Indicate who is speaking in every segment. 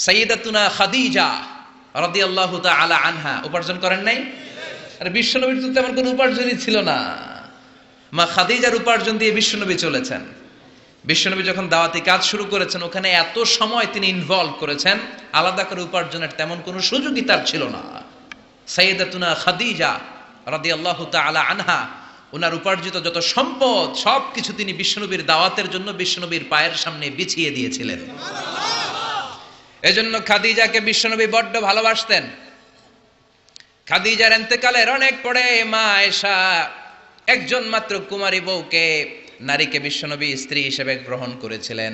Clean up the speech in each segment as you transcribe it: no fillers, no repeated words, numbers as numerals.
Speaker 1: সাইয়্যিদাতুনা খাদিজা রাদিয়াল্লাহু তাআলা আনহা উপার্জন করেন নাই? আর বিশ্বনবীর তো তেমন কোনো উপার্জনই ছিল না। মা খাদিজার উপার্জন দিয়ে বিশ্বনবী চলেছেন। বিশ্বনবী যখন দাওয়াতি কাজ শুরু করেছেন, ওখানে এত সময় তিনি ইনভলভ করেছেন, আলাদা করে উপার্জনের তেমন কোনো সুযোগই তার ছিল না। সাইয়্যিদাতুনা খাদিজা রাদিয়াল্লাহু তাআলা আনহা, ওনার উপার্জিত যত সম্পদ সবকিছু তিনি বিশ্বনবীর দাওয়াতের জন্য বিশ্বনবীর পায়ের সামনে বিছিয়ে দিয়েছিলেন। এজন্য খাদিজাকে বিশ্বনবী বড্ড ভালোবাসতেন। খাদিজার ইন্তেকালের অনেক পরে মা আয়েশা একজন মাত্র কুমারী বউকে, নারীকে বিশ্বনবী স্ত্রী হিসেবে গ্রহণ করেছিলেন।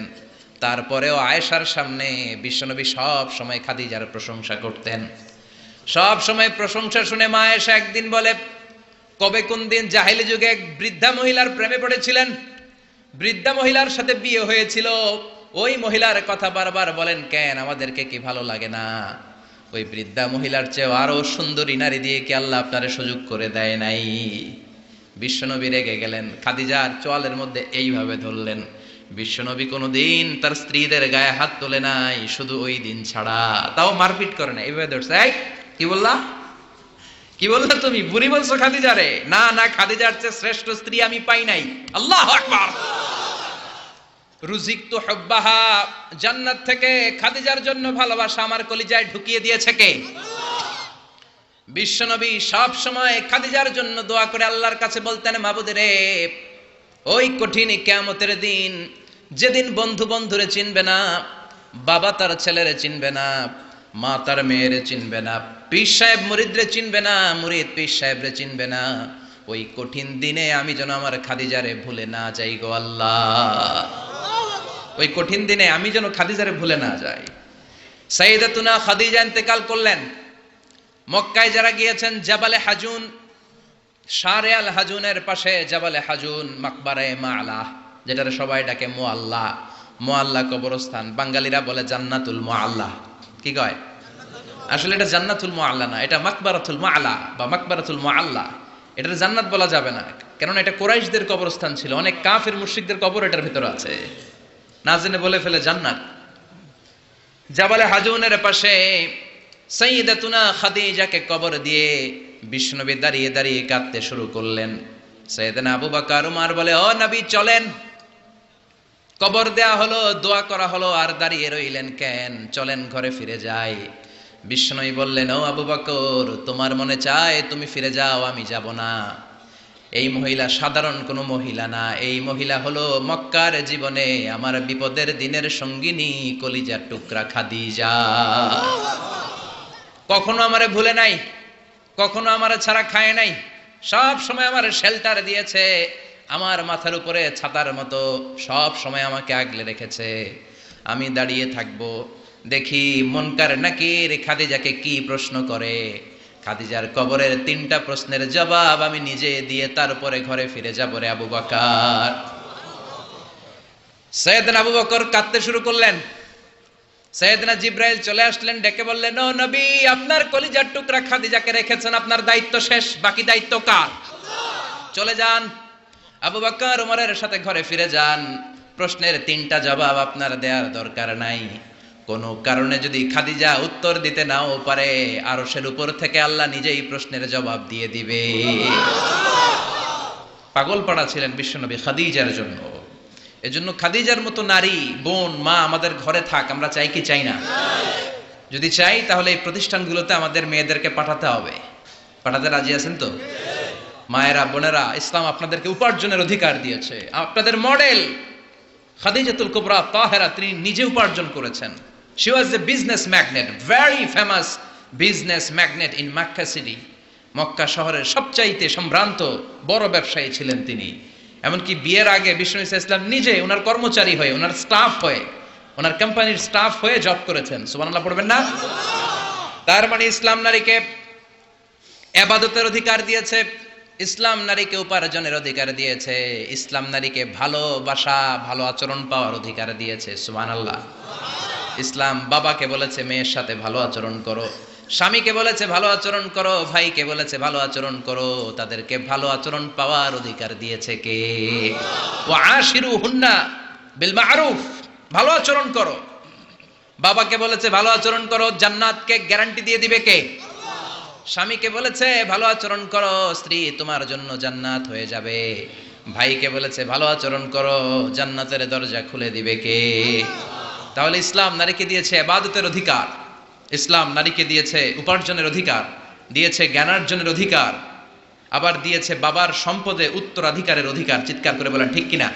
Speaker 1: তারপরেও আয়েশার সামনে বিশ্বনবী সব সময় খাদিজার প্রশংসা করতেন। সব সময় প্রশংসা শুনে মা আয়েশা একদিন বলে, কবে কোন দিন জাহেলি যুগে এক বৃদ্ধা মহিলার প্রেমে পড়েছিলেন, বৃদ্ধা মহিলার সাথে বিয়ে হয়েছিল, ওই মহিলার কথা বারবার বলেন কেন, আমাদেরকে কি ভালো লাগে না? ওই বৃদ্ধা মহিলার চেয়ে আরো সুন্দরী নারী দিয়ে কি আল্লাহ আপনারে সুযোগ করে দেয় নাই? বিশ্বনবী রেগে গেলেন, খাদিজার চোয়ালের মধ্যে এইভাবে ধরলেন। বিশ্বনবী কোনোদিন তার স্ত্রীদের গায়ে হাত তোলে নাই, শুধু ওই দিন ছাড়া। তাও মারপিট করে না, এইভাবে ধরছে। এই কি বললা, কি বললা তুমি? বুড়ি বলছো খাদিজারে? না না, খাদিজার চেয়ে শ্রেষ্ঠ স্ত্রী আমি পাই নাই। আল্লাহু আকবার। রুজিকতু হুব্বাহা, জান্নাত থেকে খাদিজার জন্য ভালোবাসা আমার কলিজায় ঢুকিয়ে দিয়েছে কে? বিশ্বনবী সব সময় খাদিজার জন্য দোয়া করে আল্লাহর কাছে বলতেন, মাবুদ রে, ওই কঠিন কিয়ামতের দিন, যেদিন বন্ধু বন্ধুরে চিনবে না, বাবা তার ছেলেরে চিনবে না, মা তার মেয়েরে চিনবে না, পীর সাহেব মুরিদরে চিনবে না, মুরিদ পীর সাহেবরে চিনবে না, ওই কঠিন দিনে আমি যেন আমার খাদিজারে ভুলে না যাই গো আল্লাহ। ওই কঠিন দিনে আমি যেন খাদিজারে ভুলে না যাই। সাইয়্যিদাতুনা খাদিজা ইন্তেকাল করলেন। মক্কায় যারা গিয়েছেন, জাবালে হাজুন, শারে আল হাজুনের পাশে জাবালে হাজুন, মাকবারায়ে মাআলা, যেটারে সবাই ডাকে মুআল্লা, মুআল্লা কবরস্থান, বাঙালিরা বলে জান্নাতুল মুআল্লা। কি কয়? আসলে এটা জান্নাতুল মুআল্লা না, এটা মাকবারাতুল মুআল্লা বা মাকবারাতুল মুআল্লা। এটার জান্নাত বলা যাবে না, কারণ এটা কুরাইশদের কবরস্থান ছিল। অনেক কাফির মুশরিকদের কবর এটার ভিতরে আছে, না জেনে বলে ফেলে জান্নাত। জাবালে হাজুনের পাশে সাইয়্যিদাতুনা খাদিজাকে কবর দিয়ে বিশ্বনবী দাঁড়িয়ে দাঁড়িয়ে কাঁদতে শুরু করলেন। সাইয়েদনা আবু বকর উমর বলে, ও নবী চলেন। কবর দেয়া হলো, দোয়া করা হলো, আর দাঁড়িয়ে রইলেন কেন? চলেন ঘরে ফিরে যাই। বিশ্বনবী বললেন, ও আবু বকর, তোমার মনে চায় তুমি ফিরে যাও, আমি যাব না। এই মহিলা সাধারণ কোনো মহিলা না, এই মহিলা হলো মক্কার জীবনে আমার বিপদের দিনের সঙ্গিনী, কলিজার টুকরা খাদিজা। কখনো আমারে ভুলে নাই, কখনো আমারে ছাড়া খায় নাই, সব সময় আমার শেল্টার দিয়েছে, আমার মাথার উপরে ছাতার মতো সব সময় আমাকে আগলে রেখেছে। আমি দাঁড়িয়ে থাকবো, দেখি মুনকার নাকির খাদিজাকে কি প্রশ্ন করে। খাদিজার কবরের 3টা প্রশ্নের জবাব আমি নিজে দিয়ে তারপরে ঘরে ফিরে যাবো রে আবু বকর। সাইয়েদনা আবু বকর কাঁদতে শুরু করলেন। সাইয়েদনা জিব্রাইল চলে আসলেন, ডেকে বললেন, ও নবী, আপনার কলিজার টুকরা খাদিজাকে রেখেছেন, আপনার দায়িত্ব শেষ, বাকি দায়িত্ব কার? চলে যান, আবু বকর ওমরের সাথে ঘরে ফিরে যান। প্রশ্নের 3টা জবাব আপনার দেওয়ার দরকার নাই। কোনো কারণে যদি খাদিজা উত্তর দিতে নাও পারে, আরশের উপর থেকে আল্লাহ নিজেই প্রশ্নের জবাব দিয়ে দিবে। পাগল পাড়া ছিলেন বিশ্বনবী খাদিজার জন্য। এজন্য খাদিজার মতো নারী, বোন, মা আমাদের ঘরে থাক, আমরা চাই কি চাই না? যদি চাই তাহলে এই প্রতিষ্ঠানগুলোতে আমাদের মেয়েদেরকে পাঠাতে হবে। পাঠাতে রাজি আছেন তো? মায়েরা, বোনেরা, ইসলাম আপনাদেরকে উপার্জনের অধিকার দিয়েছে। আপনাদের মডেল খাদিজাতুল কুবরা তাহেরা, তিনি নিজে উপার্জন করেছেন। She was a business magnate, very famous business magnate in Makkah city. Mecca শহরের সবচাইতে সম্ভ্রান্ত বড় ব্যবসায়ী ছিলেন তিনি। এমনকি বিয়ের আগে বিশ্বনবী সাল্লাল্লাহু আলাইহি ওয়াসাল্লাম নিজে ওনার কর্মচারী হয়ে, ওনার স্টাফ হয়ে, ওনার কোম্পানির স্টাফ হয়ে জব করেছেন। সুবহানাল্লাহ পড়বেন না? তার মানে ইসলাম নারীকে ইবাদতের অধিকার দিয়েছে, ইসলাম নারীকে উপার্জনের অধিকার দিয়েছে, ইসলাম নারীকে ভালোবাসা, ভালো আচরণ পাওয়ার অধিকার দিয়েছে। সুবহানাল্লাহ। ইসলাম বাবাকে বলেছে মেয়ের সাথে ভালো আচরণ করো, স্বামীকে বলেছে ভালো আচরণ করো, ভাইকে বলেছে ভালো আচরণ করো, তাদেরকে ভালো আচরণ পাওয়ার অধিকার দিয়েছে কে? ওয়া আশিরুহুন্না বিল মা'রুফ, ভালো আচরণ করো। বাবাকে বলেছে ভালো আচরণ করো, জান্নাতকে গ্যারান্টি দিয়ে দিবে কে? স্বামীকে বলেছে ভালো আচরণ করো, স্ত্রী তোমার জন্য জান্নাত হয়ে যাবে। ভাইকে বলেছে ভালো আচরণ করো, জান্নাতের দরজা খুলে দিবে কে? তাহলে ইসলাম নারীকে দিয়েছে ইবাদতের অধিকার, ইসলাম নারীকে দিয়েছে উপার্জনের অধিকার, দিয়েছে জ্ঞানার্জনের অধিকার, আবার দিয়েছে বাবার সম্পদে উত্তরাধিকারের অধিকার। চিৎকার করে বলেন ঠিক কিনা?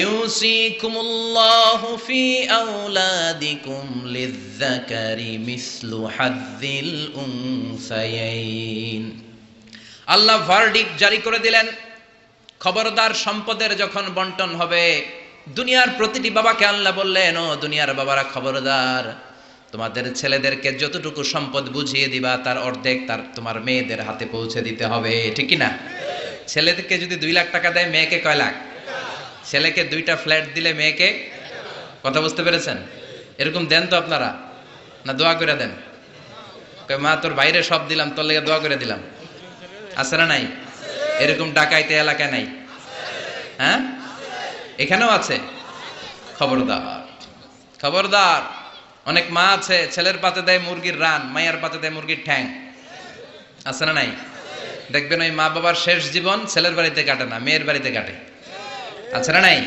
Speaker 1: ইউসিকুমুল্লাহু ফি আওলাদিকুম লিযযাকারি মিসলু হাযযিল উনসায়াইন। আল্লাহ ভার্ডিক্ট জারি করে দিলেন, খবরদার সম্পদের যখন বন্টন হবে, দুনিয়ার প্রতিটি বাবাকে আল্লাহ বললেন, ও দুনিয়ার বাবারা খবরদার, তোমাদের ছেলেদেরকে যতটুকু সম্পদ বুঝিয়ে দিবা তার অর্ধেক তোমার মেয়েদের হাতে পৌঁছে দিতে হবে। ঠিক কি না? ছেলেদেরকে যদি 2 লাখ টাকা দেয়, মেয়েকে কয় লাখ? ছেলেকে 2টা ফ্ল্যাট দিলে মেয়েকে, কথা বুঝতে পেরেছেন? এরকম দেন তো আপনারা, না দোয়া করে দেন? মা তোর বাইরে সব দিলাম, তোর লেগে দোয়া করে দিলাম, আছে না নাই? এরকম ডাকাইতে এলাকায় নাই? হ্যাঁ, এখানেও আছে। খবরদার, খবরদার। অনেক মা আছে ছেলের পাতে দেয় মুরগির রান, মায়ের পাতে দেয় মুরগির ঠ্যাং, আছে না নাই? দেখবেন ওই মা বাবার শেষ জীবন ছেলের বাড়িতে কাটে না, মেয়ের বাড়িতে কাটে, আছে না নাই?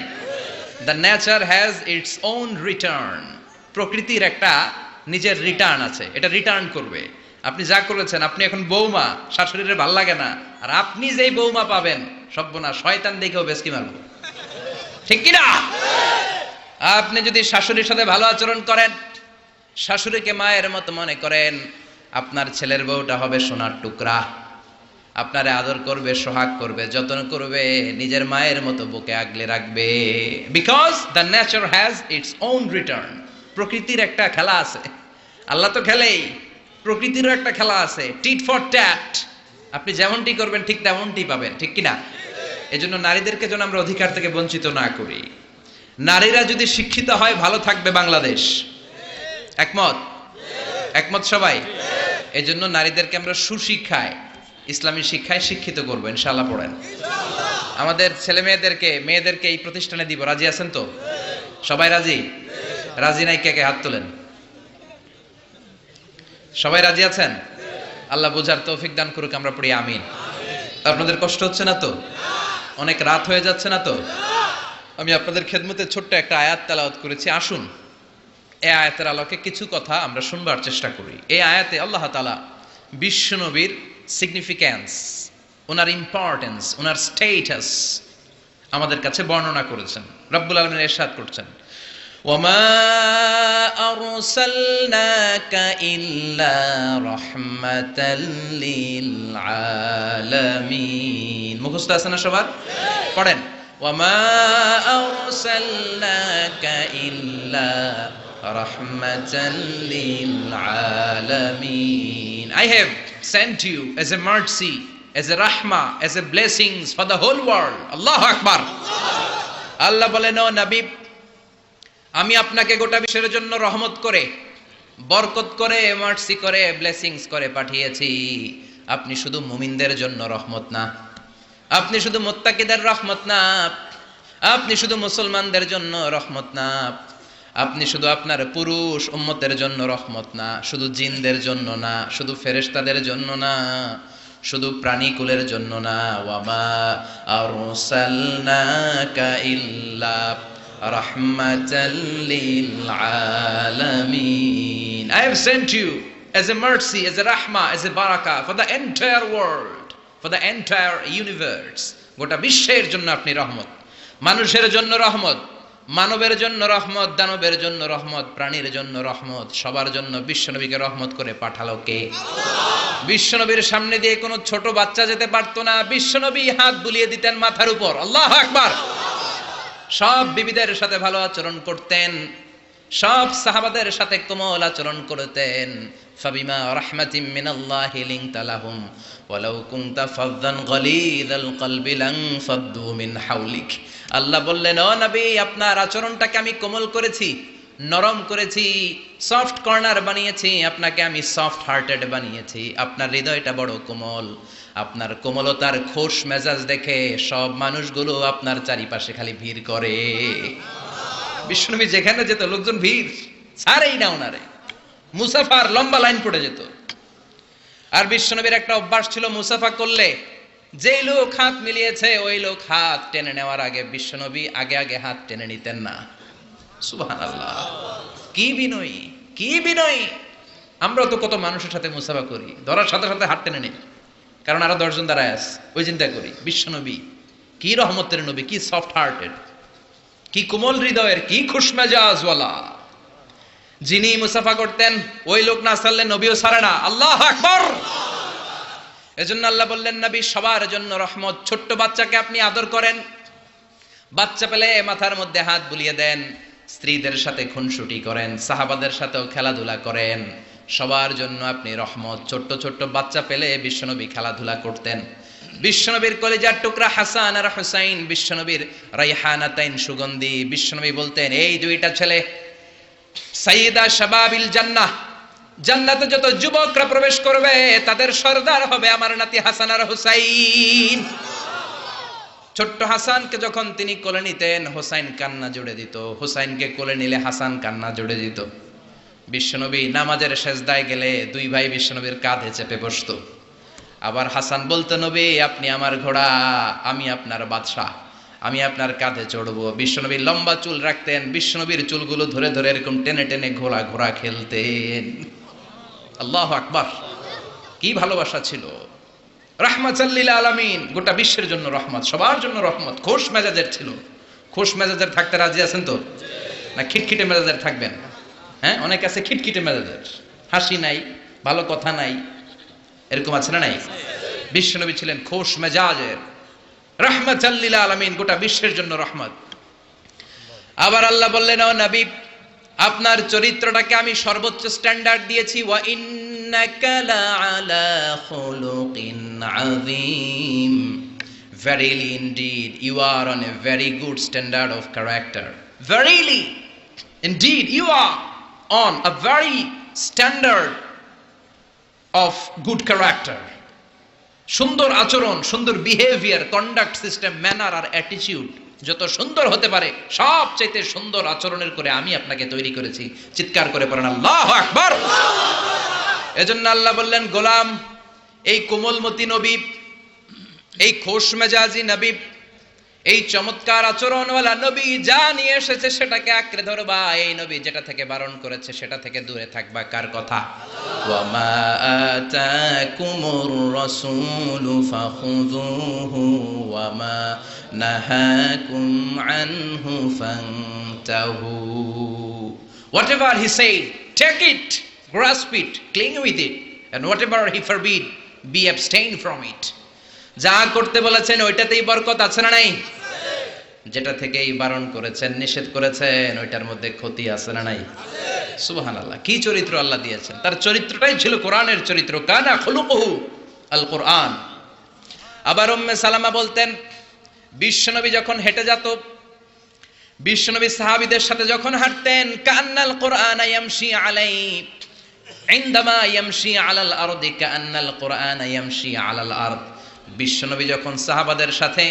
Speaker 1: The nature has its own return. প্রকৃতির একটা নিজের রিটার্ন আছে, এটা রিটার্ন করবে। আপনি যা করেছেন, আপনি এখন বৌমা, শাশুড়ির ভাল লাগে না, আর আপনি যেই বৌমা পাবেন, সর্বনাশ, শয়তান দেখেও বেশকি মারবো। ঠিক কিনা? আপনি যদি শাশুড়ির সাথে ভালো আচরণ করেন, শাশুড়িকে মায়ের মতো মনে করেন, আপনার ছেলের বউটা হবে সোনার টুকরা, আপনারে আদর করবে, সোহাগ করবে, যত্ন করবে, নিজের মায়ের মতো বুকে আগলে রাখবে। Because the nature has its own return. প্রকৃতির একটা খেলা আছে, আল্লাহ তো খেলেই, প্রকৃতিরও একটা খেলা আছে, টিট ফর ট্যাট। আপনি যেমনটি করবেন ঠিক তেমনটি পাবেন। ঠিক কিনা? এজন্য নারীদেরকে যেন আমরা অধিকার থেকে বঞ্চিত না করি। নারীরা যদি শিক্ষিত হয়, ভালো থাকবে বাংলাদেশ। একমত? একমত সবাই? এজন্য নারীদেরকে আমরা সুশিক্ষায়, ইসলামী শিক্ষায় শিক্ষিত করবো ইনশাআল্লাহ। পড়েন, আমাদের ছেলে মেয়েদেরকে এই প্রতিষ্ঠানে দিব। রাজি আছেন তো? সবাই রাজি? রাজি নাই কে কে হাত তোলেন। সবাই রাজি আছেন? আল্লাহ বুঝার তৌফিক দান করুক, আমরা পড়ি আমিন। আপনাদের কষ্ট হচ্ছে না তো? অনেক রাত হয়ে যাচ্ছে না তো? আমি আপনাদের খেদমতে ছোট্ট একটা আয়াত তেলাওয়াত করেছি, আসুন এই আয়াতের আলোকে কিছু কথা আমরা শুনবার চেষ্টা করি। এই আয়াতে আল্লাহ তাআলা বিশ্বনবীর সিগনিফিক্যান্স, ওনার ইম্পর্টেন্স, ওনার স্টেটাস আমাদের কাছে বর্ণনা করেছেন। রব্বুল আলামিন ইরশাদ করছেন, ওয়ামা আরসালনাকা ইল্লা রাহমাতাল লিল আলামিন। মুখস্থ আছে না সবার? পড়েন, ওয়ামা আরসালনাকা ইল্লা রাহমাতাল লিল আলামিন। I have sent you as a mercy, as a rahmah, as a blessings for the whole world. Allahu Akbar. আল্লাহ বলেন, ও নবী, আমি আপনাকে গোটা বিশ্বের জন্য রহমত করে, বরকত করে, মার্সি করে, ব্লেসিংস করে পাঠিয়েছি। আপনি শুধু মুমিনদের জন্য রহমত না, আপনি শুধু মুত্তাকিদের রহমত না, আপনি শুধু মুসলমানদের জন্য রহমত না, আপনি শুধু আপনার পুরুষ উম্মতের জন্য রহমত না, শুধু জিনদের জন্য না, শুধু ফেরেশতাদের জন্য না, শুধু প্রাণীকুলের জন্য না। ওয়ামা আরসালনাকা ইল্লা রাহমাতাল লিল আলামিন। I have sent you as a mercy, as a rahmah, as a barakah for the entire world, for the entire universe. গোটা বিশ্বের জন্য আপনি রহমত, মানুষের জন্য রহমত, মানবের জন্য রহমত, দানবের জন্য রহমত, প্রাণীর জন্য রহমত, সবার জন্য বিশ্বনবীকে রহমত করে পাঠালো কে? বিশ্বনবীর সামনে দিয়ে কোনো ছোট বাচ্চা যেতে পারতো না, বিশ্বনবী হাত বুলিয়ে দিতেন মাথার উপর। আল্লাহু আকবার। সব বিবিদের সাথে ভালো আচরণ করতেন, সব সাহাবাদের সাথে কোমল আচরণ করতেন। ফাবিমা রাহমাতিম মিনাল্লাহি লিনতা লাহুম ওয়ালাউ কুনতা ফাযযান গালিযাল কলবি লানফাদ্দু মিন হাওলিক। আল্লাহ বললেন, ও নবী, আপনার আচরণটাকে আমি কোমল করেছি, নরম করেছি, সফট কর্নার বানিয়েছি, আপনাকে আমি সফট হার্টেড বানিয়েছি। আপনার হৃদয়টা বড় কোমল, আপনার কোমলতার খোশ মেজাজ দেখে সব মানুষগুলো আপনার চারিপাশে খালি ভিড় করে। বিশ্বনবী যেখানে যেত লোকজন ভিড়, ছাড়েই না ওনারে, মুসাফার লম্বা লাইন পড়ে যেত। আর বিশ্বনবীর একটা অভ্যাস ছিল, মুসাফা করলে যেই লোক হাত মিলিয়েছে ওই লোক হাত টেনে নেওয়ার আগে বিশ্বনবী আগে আগে হাত টেনে নিতেন না। সুবহানাল্লাহ, কি বিনয়ী, কি বিনয়ী! আমরা তো কত মানুষের সাথে মুসাফা করি, ধরার সাথে সাথে হাত টেনে নেই, কারণ আরো 10 জন দাঁড়ায় আছে, ওই চিন্তা করি। বিশ্বনবী কি রহমতের নবী, কি সফট হার্টেড, কি কোমল হৃদয়ের, কি খুশমেজাজওয়ালা। যিনি মুসাফা করতেন ওই লোক না ছাড়লে নবীও ছাড়ে না। আল্লাহু আকবার! এজন্য আল্লাহ বললেন, নবী সবার জন্য রহমত। ছোট্ট বাচ্চাকে আপনি আদর করেন, বাচ্চা পেলে মাথার মধ্যে হাত বুলিয়ে দেন, স্ত্রীদের সাথে খুনসুটি করেন, সাহাবাদের সাথেও খেলাধুলা করেন, সবার জন্য আপনি রহমত। ছোট্ট ছোট্ট বাচ্চা পেলে বিশ্বনবী খেলাধুলা করতেন। বিশ্বনবীর কলিজার টুকরা হাসান আর হুসাইন, বিশ্বনবীর রাইহানাতাইন সুগন্ধি। বিশ্বনবী বলতেন, এই দুইটা ছেলে সাইয়্যিদা শাবাবিল জান্নাহ, জান্নাতে যত যুবকরা প্রবেশ করবে তাদের সরদার হবে আমার নাতি হাসান আর হুসাইন। ছোট্ট হাসানকে যখন তিনি কোলে নিতেন হুসাইন কান্না জুড়ে দিত, হুসাইনকে কোলে নিলে হাসান কান্না জুড়ে দিত। বিশ্বনবী নামাজের সেজদায় গেলে দুই ভাই বিশ্বনবীর কাঁধে চেপে বসতো। আবার হাসান বলতো, নবী আপনি আমার ঘোড়া, আমি আপনার বাদশা, আমি আপনার কাঁধে চড়বো। বিশ্বনবীর লম্বা চুল রাখতেন, বিশ্বনবীর চুলগুলো ধরে ধরে এরকম টেনে টেনে ঘোড়া ঘোড়া খেলতেন। আল্লাহু আকবার! কি ভালোবাসা ছিল। রাহমাতাল লিল আলামিন, গোটা বিশ্বের জন্য রহমত, সবার জন্য রহমত। খোশ মেজাজের ছিল। খোশ মেজাজের থাকতে রাজি আছেন তো, না খিটখিটে মেজাজের থাকবেন? হ্যাঁ, অনেক আছে খিটখিটে মেজাজের, হাসি নাই, ভালো কথা নাই, এরকম আছে না নাই? বিশ্বনবী ছিলেন খোশ মেজাজের, রাহমাতাল লিল আলামিন, গোটা বিশ্বের জন্য রহমত। আবার আল্লাহ বললেন, ও নবী আপনার চরিত্রটাকে আমি সর্বোচ্চ স্ট্যান্ডার্ড দিয়েছি। ওয়া ইন্নাকা লাআলা খুলুকিন আযীম, verily indeed you are on a very good standard of character. Verily indeed you are on a very standard of good character. সুন্দর আচরণ, সুন্দর বিহেভিয়ার, কন্ডাক্ট সিস্টেম, ম্যানার আর অ্যাটিটিউড যত সুন্দর হতে পারে সবচাইতে সুন্দর আচরণের করে আমি আপনাকে তৈরি করেছি। চিৎকার করে পড়েন আল্লাহু আকবার! এজন্য আল্লাহ বললেন, গোলাম এই কোমলমতি নবী, এই খোশ মেজাজি নবী, এই চমৎকার আচরণওয়ালা নবী যা নিয়ে এসেছে সেটাকে আঁকড়ে ধরবা। এই নবী যেটা থেকে বারণ করেছে সেটা থেকে দূরে থাকবা। কার কথা? ওয়া মা আতাকুমুর রাসূলু ফাখুযুহু ওয়া মা নাহাকুম আনহু ফান্তাহু। Whatever he said, take it, grasp it, cling with it, and whatever he forbid, be abstain from it. যা করতে বলেছেন ওইটাতেই বরকত আছে না নাই? যেটা থেকেই বারণ করেছেন, নিষেধ করেছেন, ওইটার মধ্যে ক্ষতি আছে না নাই? সুবহানাল্লাহ! কি চরিত্র আল্লাহ দিয়েছেন! তার চরিত্রটাই ছিল কোরআনের চরিত্র। কানা খুলুকুহু আল কোরআন। আবার উম্মে সালামা বলতেন, বিশ্বনবী যখন হেঁটে যেত, বিশ্বনবী সাহাবীদের সাথে যখন হাঁটতেন, কান্নাল কোরআন ইয়ামশি আলাই, ইনদামা ইয়ামশি আলাল আরদি কান্নাল কোরআন ইয়ামশি আলাল আরদ। বিশ্বনবী যখন সাহাবাদের সাথে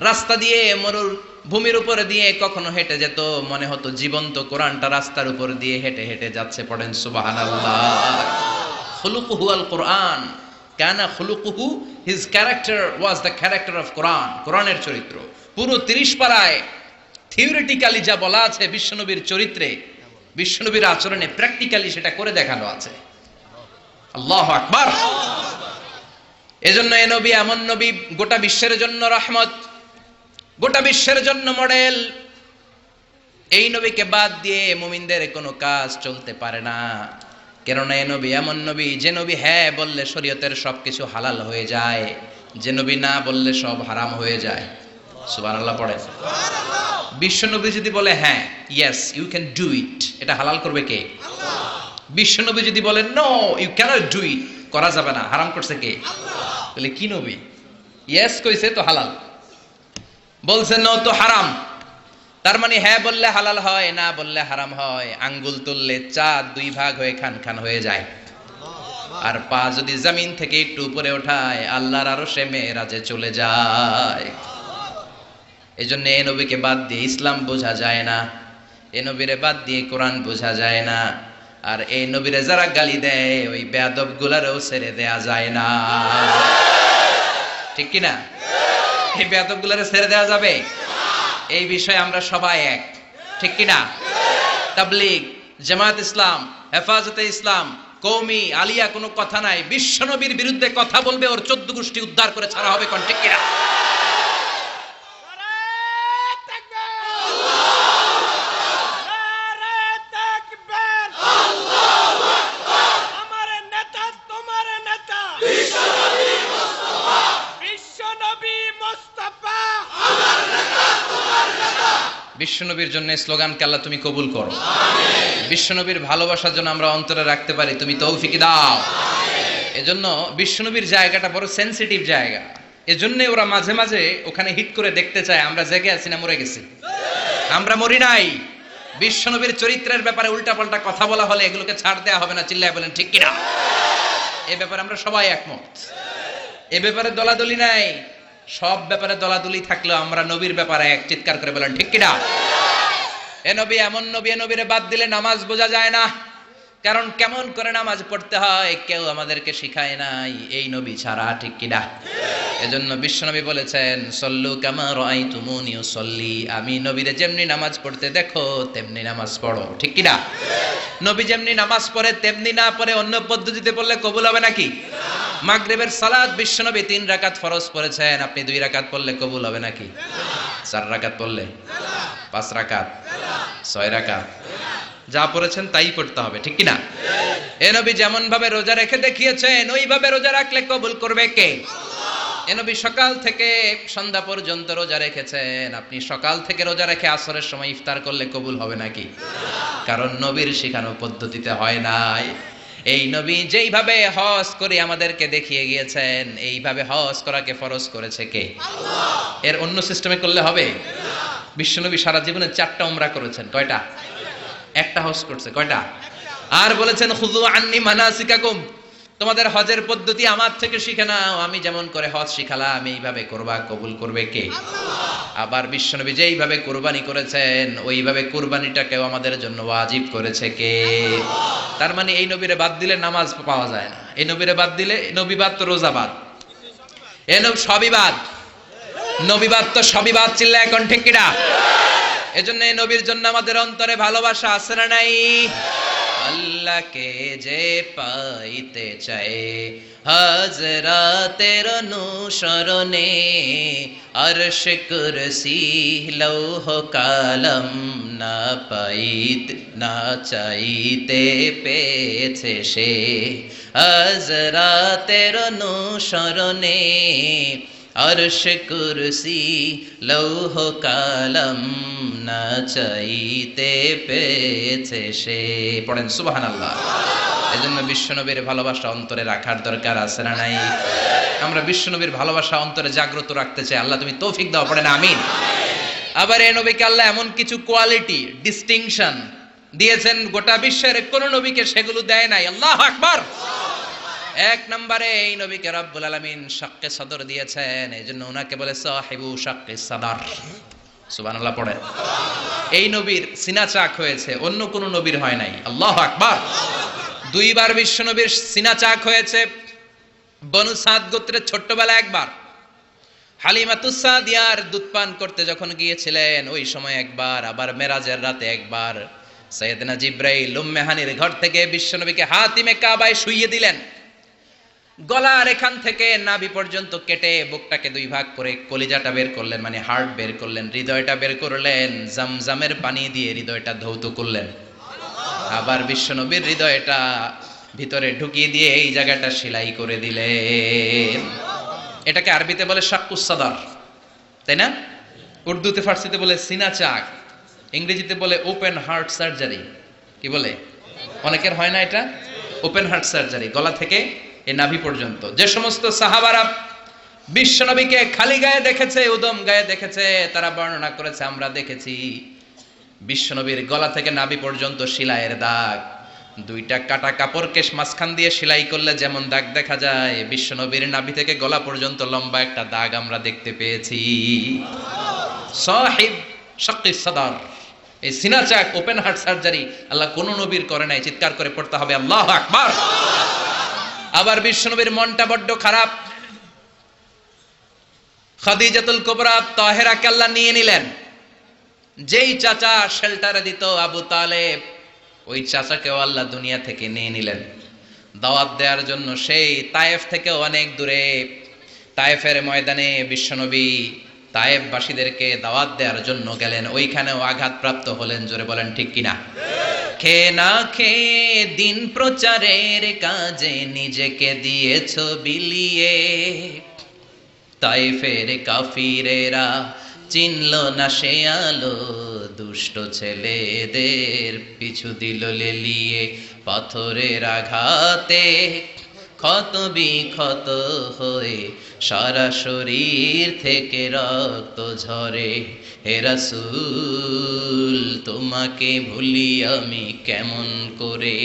Speaker 1: রাস্তা দিয়ে, মরুর ভূমির উপরে দিয়ে কখনো হেঁটে যেত, মনে হতো জীবন্ত কোরআনটা রাস্তার উপর দিয়ে হেঁটে হেঁটে যাচ্ছে। পড়েন সুবহানাল্লাহ! খুলুকুহু আল কোরআন, কানা খুলুকুহু, his character was the character of Quran. কোরআনের চরিত্র পুরো 30 পারায় থিওরিটিক্যালি যা বলা আছে বিশ্বনবীর চরিত্রে, বিশ্বনবীর আচরণে, প্র্যাকটিক্যালি সেটা করে দেখানো আছে। আল্লাহু আকবার! এজন্য এই নবী এমন নবী, গোটা বিশ্বের জন্য রহমত, গোটা বিশ্বের জন্য মডেল। এই নবীকে বাদ দিয়ে মুমিনদের কোনো কাজ চলতে পারে না। কেননা এই নবী এমন নবী, যে নবী হ্যাঁ বললে শরীয়তের সবকিছু হালাল হয়ে যায়, যে নবী না বললে সব হারাম হয়ে যায়। সুবহানাল্লাহ পড়েন। বিশ্ব নবী যদি বলে হ্যাঁ, yes you can do it, এটা হালাল করবে কে? বিশ্ব নবী যদি বলে no you can't do it, করা যাবে না, হারাম করছে কে? বলে কি নবী? ইয়েস কইছে তো হালাল, বলছে নো তো হারাম। তার মানে হ্যাঁ বললে হালাল হয়, না বললে হারাম হয়। আঙ্গুল তুললে চাঁদ 2 ভাগ হয়ে খান খান হয়ে যায়, আর পা যদি জমিন থেকে একটু উপরে ওঠায় আল্লাহর আরশে মেরাজে চলে যায়। এই জন্য এই নবীকে বাদ দিয়ে ইসলাম বোঝা যায় না। এই নবীরে বাদ দিয়ে কোরআন বোঝা যায় না। আর এই নবীরে যারা গালি দেয় ওই বেয়াদব গুলারও ছেড়ে দেয়া যায় না। ঠিক কিনা? এই বেয়াদব গুলারে ছেড়ে দেওয়া যাবে? এই বিষয়ে আমরা সবাই এক, ঠিক কিনা? তাবলীগ, জামাত ইসলাম, হেফাজতে ইসলাম, কওমি, আলিয়া কোনো কথা নাই। বিশ্ব নবীর বিরুদ্ধে কথা বলবে ওর 14 গোষ্ঠী উদ্ধার করে ছাড়া হবে, কোন ঠিক কিনা? বিশ্বনবীর জন্য স্লোগানকে আল্লাহ তুমি কবুল করো। বিশ্বনবীর ভালোবাসার জন্য আমরা অন্তরে রাখতে পারি, তুমি তৌফিক দাও। এজন্য বিশ্বনবীর জায়গাটা বড় সেনসিটিভ জায়গা। এজন্য ওরা মাঝে মাঝে ওখানে হিট করে দেখতে চায় আমরা জেগে আছি না মরে গেছি। আমরা মরি নাই। বিশ্বনবীর চরিত্রের ব্যাপারে উল্টাপাল্টা কথা বলা হলে এগুলোকে ছাড় দেওয়া হবে না। চিল্লায় বলেন ঠিক কিনা? এ ব্যাপারে আমরা সবাই একমত। এ ব্যাপারে দলাদলি নাই। সব ব্যাপারে দলাদলি থাকলেও আমরা নবীর ব্যাপারে এক, চিৎকার করে বলেন ঠিক কিনা? এ নবী এমন নবী, এ নবীরে বাদ দিলে নামাজ বোঝা যায় না। কারণ কেমন করে নামাজ পড়তে হয় কেউ আমাদেরকে শিখায় নাই এই নবী ছাড়া, ঠিক কিনা? এজন্য বিশ্বনবী বলেছেন সল্লু কামা রাআইতুমুনি উসাল্লি, আমি নবীরে যেমনি নামাজ পড়তে দেখো তেমনি নামাজ পড়ো, ঠিক কিনা? নবী যেমনি নামাজ পড়ে তেমনি না পড়ে অন্য পদ্ধতিতে পড়লে কবুল হবে নাকি? মাগরিবের সালাত বিশ্বনবী 3 রাকাত ফরজ পড়েছেন, আপনি 2 রাকাত পড়লে কবুল হবে নাকি? 4 রাকাত পড়লে, 5 রাকাত, 6 রাকাত, যা পড়েছেন তাই পড়তে হবে, ঠিক কিনা? এ নবী যেমন ভাবে রোজা রেখে দেখিয়েছেন ওইভাবে রোজা রাখলে কবুল করবে কে? এ নবী সকাল থেকে সন্ধ্যা পর্যন্ত রোজা রেখেছেন, আপনি সকাল থেকে রোজা রেখে আসরের সময় ইফতার করলে কবুল হবে নাকি? কারণ নবীর শেখানো পদ্ধতিতে হয় নাই। এই নবী যেইভাবে হজ করে আমাদেরকে দেখিয়ে গিয়েছেন এইভাবে হজ করাকে ফরজ করেছে কে? আল্লাহ। এর অন্য সিস্টেমে করলে হবে? বিশ্বনবী সারা জীবনে 4টা উমরা করেছেন, কয়টা? একটা হজ করছে, কয়টা? আর বলেছেন খুযু আন্নী মানাসিকাকুম, তোমাদের হজের পদ্ধতি আমার থেকে শিখে নাও, আমি যেমন করে হজ শিখালাম এইভাবে করবা, কবুল করবে কে? আল্লাহ। আবার বিশ্বনবী যেইভাবে কুরবানি করেছেন ওইভাবে কুরবানিটাকেও আমাদের জন্য ওয়াজিব করেছে কে? আল্লাহ। তার মানে এই নবীরে বাদ দিলে নামাজ পাওয়া যায় না। এই নবীরে বাদ দিলে, নবী বাদ তো রোজা বাদ, এ নবী সবই বাদ, নবী বাদ তো সবই বাদ, চিল্লা এখন ঠিক কিনা? এজন্য এই নবীর জন্য আমাদের অন্তরে ভালোবাসা আছে না নাই? আল্লাহকে যে পাইতে চায় হাজরাতের অনুসরণে আরশ কুরসি লৌহ কালাম না না চাইতে পেয়েছে সে, হাজরাতের অনুসরণে আরশ কুরসি লৌহ কালাম না চাইতে পেয়েছে সে। পড়েন সুবহানাল্লাহ। এজন্য বিশ্বনবীর ভালোবাসা অন্তরে রাখার দরকার আছে না নাই? আমরা বিশ্বনবীর ভালোবাসা অন্তরে জাগ্রত রাখতে চাই, আল্লাহ তুমি তৌফিক দাও, পড়েন আমিন। আবার এই নবীকে আল্লাহ এমন কিছু কোয়ালিটি, ডিস্টিংশন দিয়েছেন গোটা বিশ্বের কোন নবীকে সেগুলো দেয় নাই। আল্লাহু আকবার। 1 নম্বরে এই নবীকে রব্বুল আলামিন শাক্কে সদর দিয়েছেন, এইজন্য ওনাকে বলে সাহিবু শাক্কে সদর। সুবহানাল্লাহ পড়েন। এই নবীর সিনা চাক হয়েছে, অন্য কোন নবীর হয় নাই। আল্লাহু আকবার। 2 বার বিশ্ব নবীর সিনা চাক হয়েছে। বনু সাদ গোত্রের ছোট্টবেলা একবার, হালিমাতুস সাদিয়ার দুধ পান করতে যখন গিয়েছিলেন ওই সময় একবার, আবার মেরাজের রাতে একবার সাইয়েদনা জিবরাইল উম্মে হানির ঘর থেকে বিশ্বনবীকে হাতিমে কাবায় শুইয়ে দিলেন। গলার এখান থেকে নাভি পর্যন্ত কেটে বুকটাকে 2 ভাগ করে কলিজাটা বের করলেন, মানে হার্ট বের করলেন, হৃদয়টা বের করলেন, জামজামের পানি দিয়ে হৃদয়টা ধৌত করলেন। আবার বিশ্বনবীর হৃদয়টা ভিতরে ঢুকিয়ে দিয়ে এই জায়গাটা সেলাই করে দিলেন। এটাকে আরবিতে বলে শাক্কুস সাদর, তাই না? উর্দুতে ফার্সিতে বলে সিনা চাক, ইংরেজিতে বলে ওপেন হার্ট সার্জারি। কি বলে? অনেকের হয় না এটা, ওপেন হার্ট সার্জারি, গলা থেকে এই নাভি পর্যন্ত। যে সমস্ত সাহাবারা বিশ্বনবীকে খালি গায়ে দেখেছে, উদম গায়ে দেখেছে, তারা বর্ণনা করেছে আমরা দেখেছি বিশ্বনবীর গলা থেকে নাভি পর্যন্ত সেলাইয়ের দাগ। 2টা কাটা কাপড়কে মাঝখান দিয়ে সেলাই করলে যেমন দাগ দেখা যায়, বিশ্বনবীর নাভি থেকে গলা পর্যন্ত লম্বা একটা দাগ আমরা দেখতে পেয়েছি। সাহিব শাক্কিস সাদর, এই সিনা চাক ওপেন হার্ট সার্জারি আল্লাহ কোন নবীর করে নাই। চিৎকার করে পড়তে হবে আল্লাহু আকবার। আবার বিশ্বনবীর মনটা বড্ড খারাপ। খাদিজাতুল কুবরা তাহেরাকে আল্লাহ নিয়ে নিলেন। যেই চাচা শেল্টারে দিত আবু তালেব, ওই চাচাকেও আল্লাহ দুনিয়া থেকে নিয়ে নিলেন দাওয়াত দেওয়ার জন্য। সেই তায়েফ থেকেও অনেক দূরে তায়েফের ময়দানে বিশ্বনবী তায়েফবাসীদেরকে দাওয়াত দেওয়ার জন্য গেলেন। ওইখানেও আঘাতপ্রাপ্ত হলেন। জোরে বলেন ঠিক কিনা? খেয়ে না খেয়ে দিন প্রচারের কাজে নিজেকে দিয়েছ বিলিয়ে, তায়েফের কাফিরেরা চিনল না সে আলো, দুষ্ট ছেলেদের পিছু দিল লেলিয়ে। পাথরের আঘাতে ক্ষত বিক্ষত হয়ে সারা শরীর থেকে রক্ত ঝরে। হে রাসূল তোমাকে ভুলি আমি কেমন করে,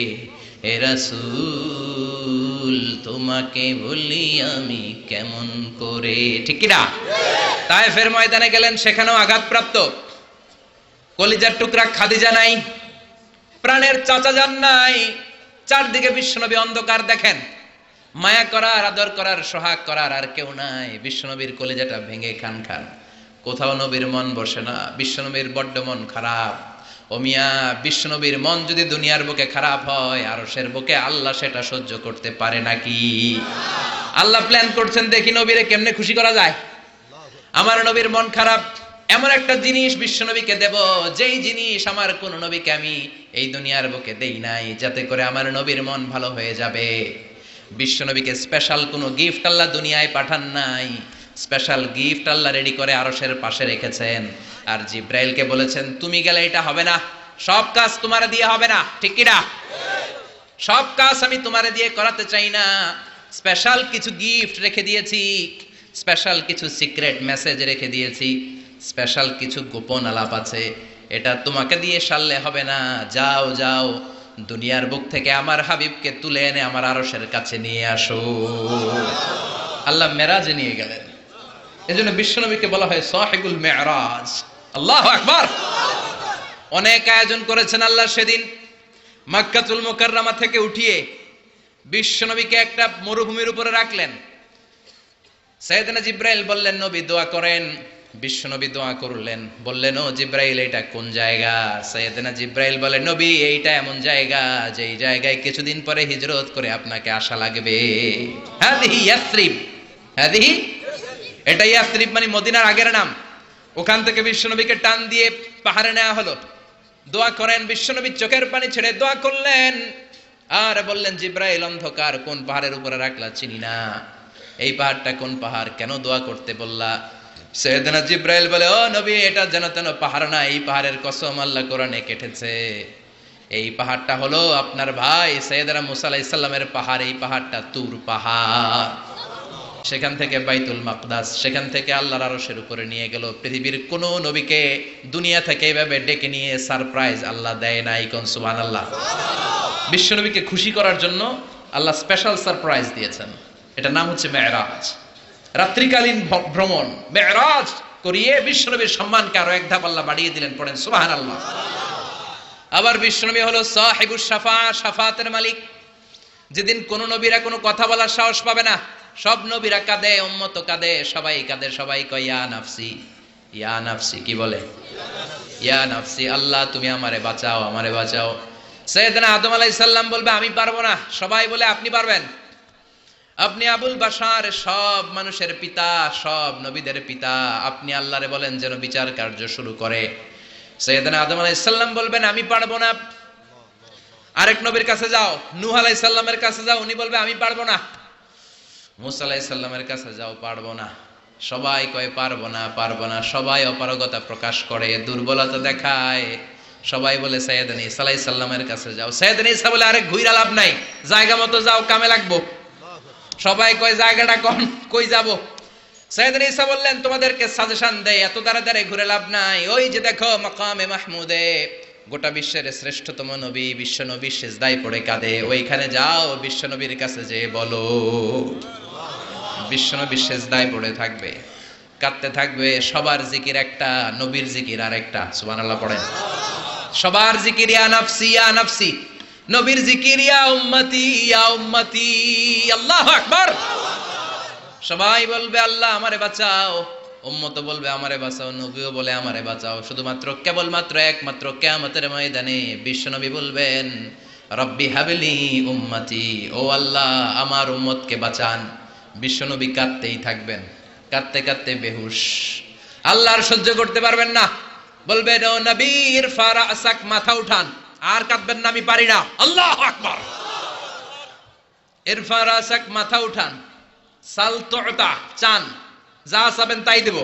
Speaker 1: হে রাসূল তোমাকে ভুলি আমি কেমন করে। ঠিক কিনা? তায়েফের ময়দানে গেলেন, সেখানেও আঘাতপ্রাপ্ত। কলিজার টুকরা খাদিজা নাই, প্রাণের চাচা যান নাই। চারদিকে বিশ্বনবী অন্ধকার দেখেন। মায়া করার, আদর করার, সোহাগ করার আর কেউ নাই। বিশ্বনবীর কলিজাটা ভেঙে খান খান। কোথাও নবীর মন বসে না। বিশ্বনবীর বড্ড মন খারাপ। ও মিয়া, বিশ্বনবীর মন যদি দুনিয়ার বুকে খারাপ হয়, আরশের বুকে আল্লাহ সেটা সহ্য করতে পারে নাকি? আল্লাহ প্ল্যান করছেন, দেখি নবীরে কেমনে খুশি করা যায়। আমার নবীর মন খারাপ, এমন একটা জিনিস বিশ্বনবীকে দেব, যেই জিনিস আমার কোন নবীকে আমি এই দুনিয়ার বুকে দেই নাই, যাতে করে আমার নবীর মন ভালো হয়ে যাবে। বিশ্বনবীকে স্পেশাল কোনো গিফট আল্লাহ দুনিয়ায় পাঠান নাই। স্পেশাল গিফট আল্লাহ রেডি করে আরশের পাশে রেখেছেন। আর জিব্রাইলকে বলেছেন, তুমি গেলে এটা হবে না, সব কাজ তোমার দিয়ে হবে না। ঠিক কি না? সব কাজ আমি তোমার দিয়ে করাতে চাই না। স্পেশাল কিছু গিফট রেখে দিয়েছি, স্পেশাল কিছু সিক্রেট মেসেজ রেখে দিয়েছি, স্পেশাল কিছু গোপন আলাপ আছে। এটা তোমাকে দিয়ে সারলে হবে না। যাও যাও, দুনিয়ার বুক থেকে আমার হাবিবকে তুলে এনে আমার আরশের কাছে নিয়ে আসো। আল্লাহ মেরাজে নিয়ে গেলেন। এজন্য বিশ্বনবীকে বলা হয় সাহিবুল মেরাজ। আল্লাহু আকবার। অনেক আয়োজন করেছেন আল্লাহ সেদিন। মক্কাতুল মুকাররমা থেকে উঠিয়ে বিশ্বনবীকে একটা মরুভূমির উপরে রাখলেন। সাইয়েদনা জিব্রাইল বললেন, নবী দোয়া করেন। বিশ্বনবী দোয়া করলেন। বললেন, ও জিব্রাইল, এটা কোন জায়গা? সাইয়েদনা জিব্রাইল বলেন, নবী এইটা এমন জায়গা, যেই জায়গায় কিছুদিন পরে হিজরত করে আপনাকে আসা লাগবে। হাদিহি ইয়াসরিব। হাদিহি, এটা ইয়াসরিব মানে মদিনার আগের নাম। ওখান থেকে বিশ্বনবীকে টান দিয়ে পাহাড়ে নেওয়া হলো। দোয়া করেন। বিশ্বনবী চোখের পানি ছেড়ে দোয়া করলেন আর বললেন, জিব্রাইল, অন্ধকার কোন পাহাড়ের উপরে রাখলা চিনি না, এই পাহাড়টা কোন পাহাড়, কেন দোয়া করতে বললা? সাইয়েদনা জিব্রাইল বলে, ও নবী, এটা যেন তেন পাহাড় না, এই পাহাড়ের কসম আল্লাহ কোরআনে কেটেছে। এই পাহাড়টা হলো আপনার ভাই সাইয়েদনা মুসা আলাইহিস সালামের পাহাড়। এই পাহাড়টা তুর পাহাড়। সেখান থেকে বাইতুল মাকদাস, সেখান থেকে আল্লাহর আরশের উপরে নিয়ে গেল। পৃথিবীর কোন নবীকে দুনিয়া থেকে এইভাবে ডেকে নিয়ে সারপ্রাইজ আল্লাহ দেয় নাই। কোন সুবহানাল্লাহ। বিশ্বনবীকে খুশি করার জন্য আল্লাহ স্পেশাল সারপ্রাইজ দিয়েছেন। এটা নাম হচ্ছে মেরাজ। রাত্রিকালীন ভ্রমণ মেরাজ করিয়ে বিশ্বনবীর সম্মানকে আরো এক ধাপ আল্লাহ বাড়িয়ে দিলেন। পড়েন সুবহানাল্লাহ। আবার বিশ্বনবী হলো সাহিবুস শাফা, শাফাতের মালিক। যেদিন কোন নবীরা কোনো কথা বলার সাহস পাবে না, সব নবীরা কাঁদে, উম্মত কাঁদে, সবাই কাঁদে, সবাই কয় ইয়া নাফসি, ইয়া নাফসি। কি বলে? ইয়া নাফসি, আল্লাহ তুমি আমারে বাঁচাও, আমারে বাঁচাও। সাইয়েদনা আদম আলাইহিস সালাম বলবে, আমি পারবো না। সবাই বলে, আপনি পারবেন। আপনি আবুল বাশার, সব মানুষের পিতা, সব নবীদের পিতা। আপনি আল্লাহরে বলেন যেন বিচার কার্য শুরু করে। সাইয়েদনা আদম আলাইহিস সালাম বলবেন, আমি পারবো না। আরেক নবীর কাছে যাও, নূহ আলাইহিস সালামের কাছে যাও, উনি বলবে, আমি পারবো না। মুসা আলাইহিস সালামের কাছে যাও, পারবো না। সবাই কয় পারবো না, পারবো না। সবাই অপারগতা প্রকাশ করে, দুর্বলতা দেখায়। সবাই বলে সাইয়েদনা ঈসা আলাইহিস সালামের কাছে যাও। সাইয়েদনা ঈসা বলে, আরে ঘুইরা লাভ নাই, জায়গা মতো যাও, কামে লাগবো। সবাই কয় জায়গাটা কোন, কই যাব? সাইয়েদনা ঈসা বললেন, তোমাদেরকে সাজেশন দেই, এত তাড়াতাড়ি ঘুরে লাভ নাই। ওই যে দেখো মাকামে মাহমুদে, গোটা বিশ্বের শ্রেষ্ঠতম নবী, বিশ্ব নবী সিজদায় পড়ে কাঁদে, ওইখানে যাও, বিশ্ব নবীর কাছে যে বলো। বিশ্ব নবী সিজদায় পড়ে থাকবে, কাঁদতে থাকবে। সবার জিকির একটা, নবীর জিকির আর একটা। সুবহানাল্লাহ পড়েন। সবার জিকির ইয়া নাফসি ইয়া নাফসি, নবীর জিকির ইয়া উম্মতি ইয়া উম্মতি। আল্লাহু আকবার। সবাই বলবে আল্লাহ আমারে বাঁচাও, উম্মত বলবে আমারে বাঁচাও, নবীও বলে আমারে বাঁচাও। শুধুমাত্র কেবলমাত্র একমাত্র কিয়ামতের ময়দানে বিশ্বনবী বলবেন রব্বি হাবলি উম্মতি, ও আল্লাহ আমার উম্মতকে বাঁচান। বিশ্বনবী কাঁদতেই থাকবেন, কাঁদতে কাঁদতে বেহুশ, আল্লাহর সহ্য করতে পারবেন না, বলবেন ও নবীর ফারাসাক, মাথা উঠান, আর কাঁদবেন না, আমি পারি না। আল্লাহু আকবার। ইরফা রাসাক, মাথা উঠান, সাল তুতা, চান, যা চাবেন তাই দেব।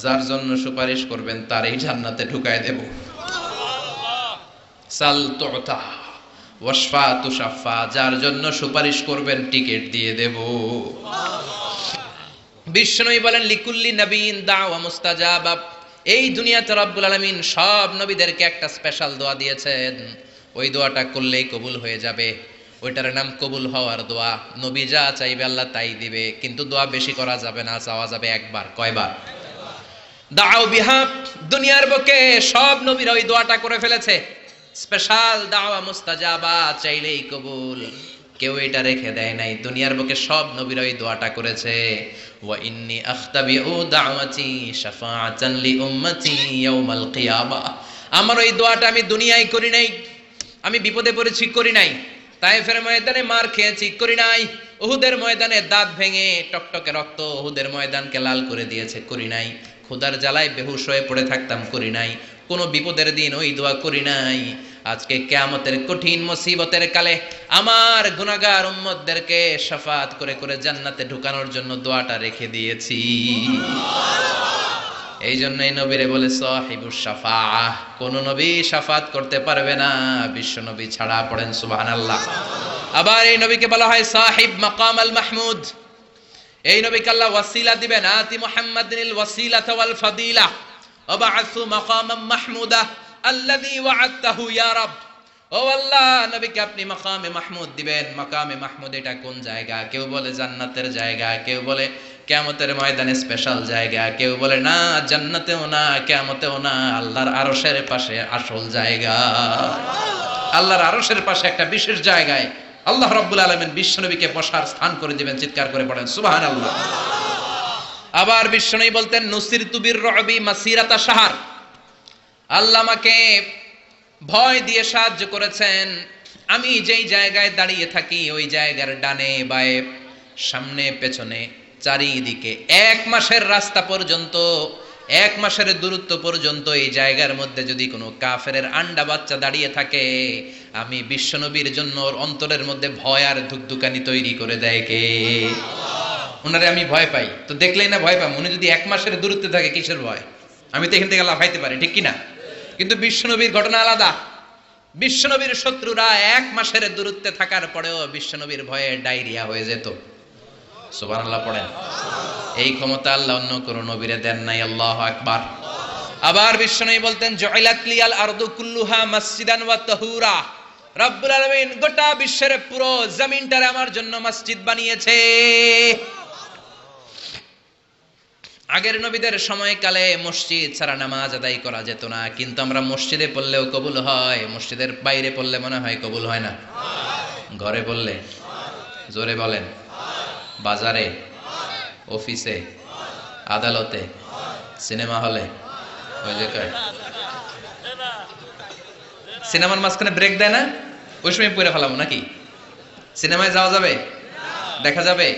Speaker 1: যার জন্য সুপারিশ করবেন তারই জান্নাতে ঢুকায় দেব। সাল তুতা ওয়াশফা তুশাফা, যার জন্য সুপারিশ করবেন টিকেট দিয়ে দেব। বিশ্বনবী বলেন লিকুল্লি নবীন দাওয়া মুস্তাজাবা, এই দুনিয়াতে রব্বুল আলামিন সব নবীদেরকে একটা স্পেশাল দোয়া দিয়েছেন, ওই দোয়াটা করলেই কবুল হয়ে যাবে। ওইটার নাম কবুল হওয়ার দোয়া। নবী যা চাইবে আল্লাহ তাই দিবে, কিন্তু দোয়া বেশি করা যাবে না, চাওয়া যাবে একবার। কয়বার? দাও বিহা, দুনিয়ার বুকে সব নবীরা ওই দোয়াটা করে ফেলেছে, স্পেশাল দাওয়া মুস্তাজাবা, চাইলেই কবুল। কেউ এটা রেখে দেয় নাই, দুনিয়ার বুকে সব নবীরা ওই দোয়াটা করেছে। ওয়া ইন্নী আখতাবিউ দাওয়াতি শাফাআতান লি উম্মতি ইয়াউমাল কিয়ামা, আমার ওই দোয়াটা আমি দুনিয়ায় করি নাই, আমি বিপদে পড়েছি করি নাই, তায়েফের ময়দানে মার খেয়েছি করি নাই, উহুদের ময়দানে দাঁত ভেঙে টকটকে রক্ত উহুদের ময়দানকে লাল করে দিয়েছে করি নাই, ক্ষুধার জ্বালায় বেহুশ হয়ে পড়ে থাকতাম করি নাই, কোন বিপদের দিন ওই দোয়া করি নাই। আজকে কিয়ামতের কঠিন মুসিবতের কালে আমার গুনাহগার উম্মতদেরকে শাফাত করে করে জান্নাতে ঢুকানোর জন্য দোয়াটা রেখে দিয়েছি। এই জন্যই নবীরে বলে সাহিবুস শাফাআহ, কোন নবী শাফাত করতে পারবে না বিশ্ব নবী ছাড়া। পড়েন সুবহানাল্লাহ। আবার এই নবীকে বলা হয় সাহিব মাকাম আল মাহমুদ, এই নবীকে আল্লাহ ওয়াসিলা দিবেন, আতি মুহাম্মাদিনিল ওয়াসিলাতা ওয়াল ফাদিলা ওয়াবআসু মাকামান মাহমুদা আল্লাযী ওয়া'আদতাহু ইয়া রাব। ও আল্লাহ, নবীকে আপনি মাকামে মাহমুদ দিবেন। মাকামে মাহমুদ এটা কোন জায়গা? কেউ বলে জান্নাতের জায়গা, কেউ বলে কিয়ামতের ময়দানে স্পেশাল জায়গা, কেউ বলে না জান্নাতেও না কিয়ামতেও না, আল্লাহর আরশের পাশে আসল জায়গা। আল্লাহর আরশের পাশে একটা বিশেষ জায়গায় আল্লাহ রাব্বুল আলামিন বিশ্বনবীকে বসার স্থান করে দিবেন। চিৎকার করে পড়েন সুবহানাল্লাহ। আবার বিশ্বনবী বলতেন নুসিরতু বির রুবি মাসিরাতা শাহর, আল্লাহ আমাকে ভয় দিয়ে সাহায্য করেছেন, আমি যেই জায়গায় দাঁড়িয়ে থাকি ওই জায়গার ডানে বায়ে সামনে পেছনে চারিদিকে 1 মাসের রাস্তা পর্যন্ত, 1 মাসের দূরত্ব পর্যন্ত এই জায়গার মধ্যে যদি কোনো কাফেরের আন্ডা বাচ্চা দাঁড়িয়ে থাকে, আমি বিশ্বনবীর জন্য ওর অন্তরের মধ্যে ভয় আর ধুকধুকানি তৈরি করে দেয় কে? ওনারে আমি ভয় পাই, তো দেখলেই না ভয় পাই। উনি যদি 1 মাসের দূরত্বে থাকে কিসের ভয়? আমি তো এখান থেকে লাফাইতে পারি, ঠিক কিনা? কিন্তু বিশ্বনবীর ঘটনা আলাদা। বিশ্বনবীর শত্রুরা 1 মাসের দূরত্বে থাকার পরেও বিশ্বনবীর ভয়ে ডায়রিয়া হয়ে যেত। সুবহানাল্লাহ পড়েন। এই ক্ষমতা আল্লাহ অন্য কোন নবীরে দেন নাই। আল্লাহু আকবার। আবার বিশ্বনবী বলতেন জুইলাত লিয়াল আরদু কুল্লুহা মসজিদান ওয়া তাহুরা, রব্বুল আলামিন গোটা বিশ্বের পুরো জমিনটারে আমার জন্য মসজিদ বানিয়েছে। আগের নবীদের সময়কালে মসজিদ ছাড়া নামাজ আদায় করা যেত না, কিন্তু আমরা মসজিদে পড়লেও কবুল হয়, মসজিদের বাইরে পড়লে মনে হয় কবুল হয় না? ঘরে পড়লে, জোরে বলেন, বাজারে, অফিসে, আদালতে, সিনেমা হলে, ওই জায়গায় সিনেমার মাঝখানে ব্রেক দেয় না, ওই সময় পড়ে ফেলাবো নাকি? সিনেমায় যাওয়া যাবে? দেখা যাবে?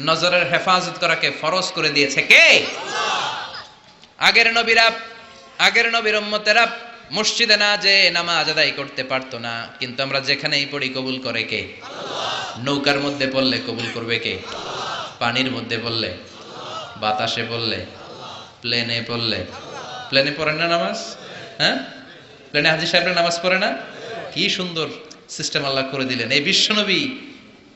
Speaker 1: নজরের হেফাজত করাকে ফরজ করে দিয়েছে কে? আগের নবীরা, আগের নবীর উম্মতেরা মসজিদে না যে নামাজ আদায় করতে পারতো না, কিন্তু আমরা যেখানেই পড়ি কবুল করে কে? নৌকার মধ্যে পড়লে কবুল করবে কে? পানির মধ্যে পড়লে, বাতাসে পড়লে, প্লেনে পড়লে। প্লেনে পড়েন না নামাজ? হ্যাঁ, প্লেনে হাজী সাহেবরা নামাজ পড়ে না? কি সুন্দর সিস্টেম আল্লাহ করে দিলেন। এই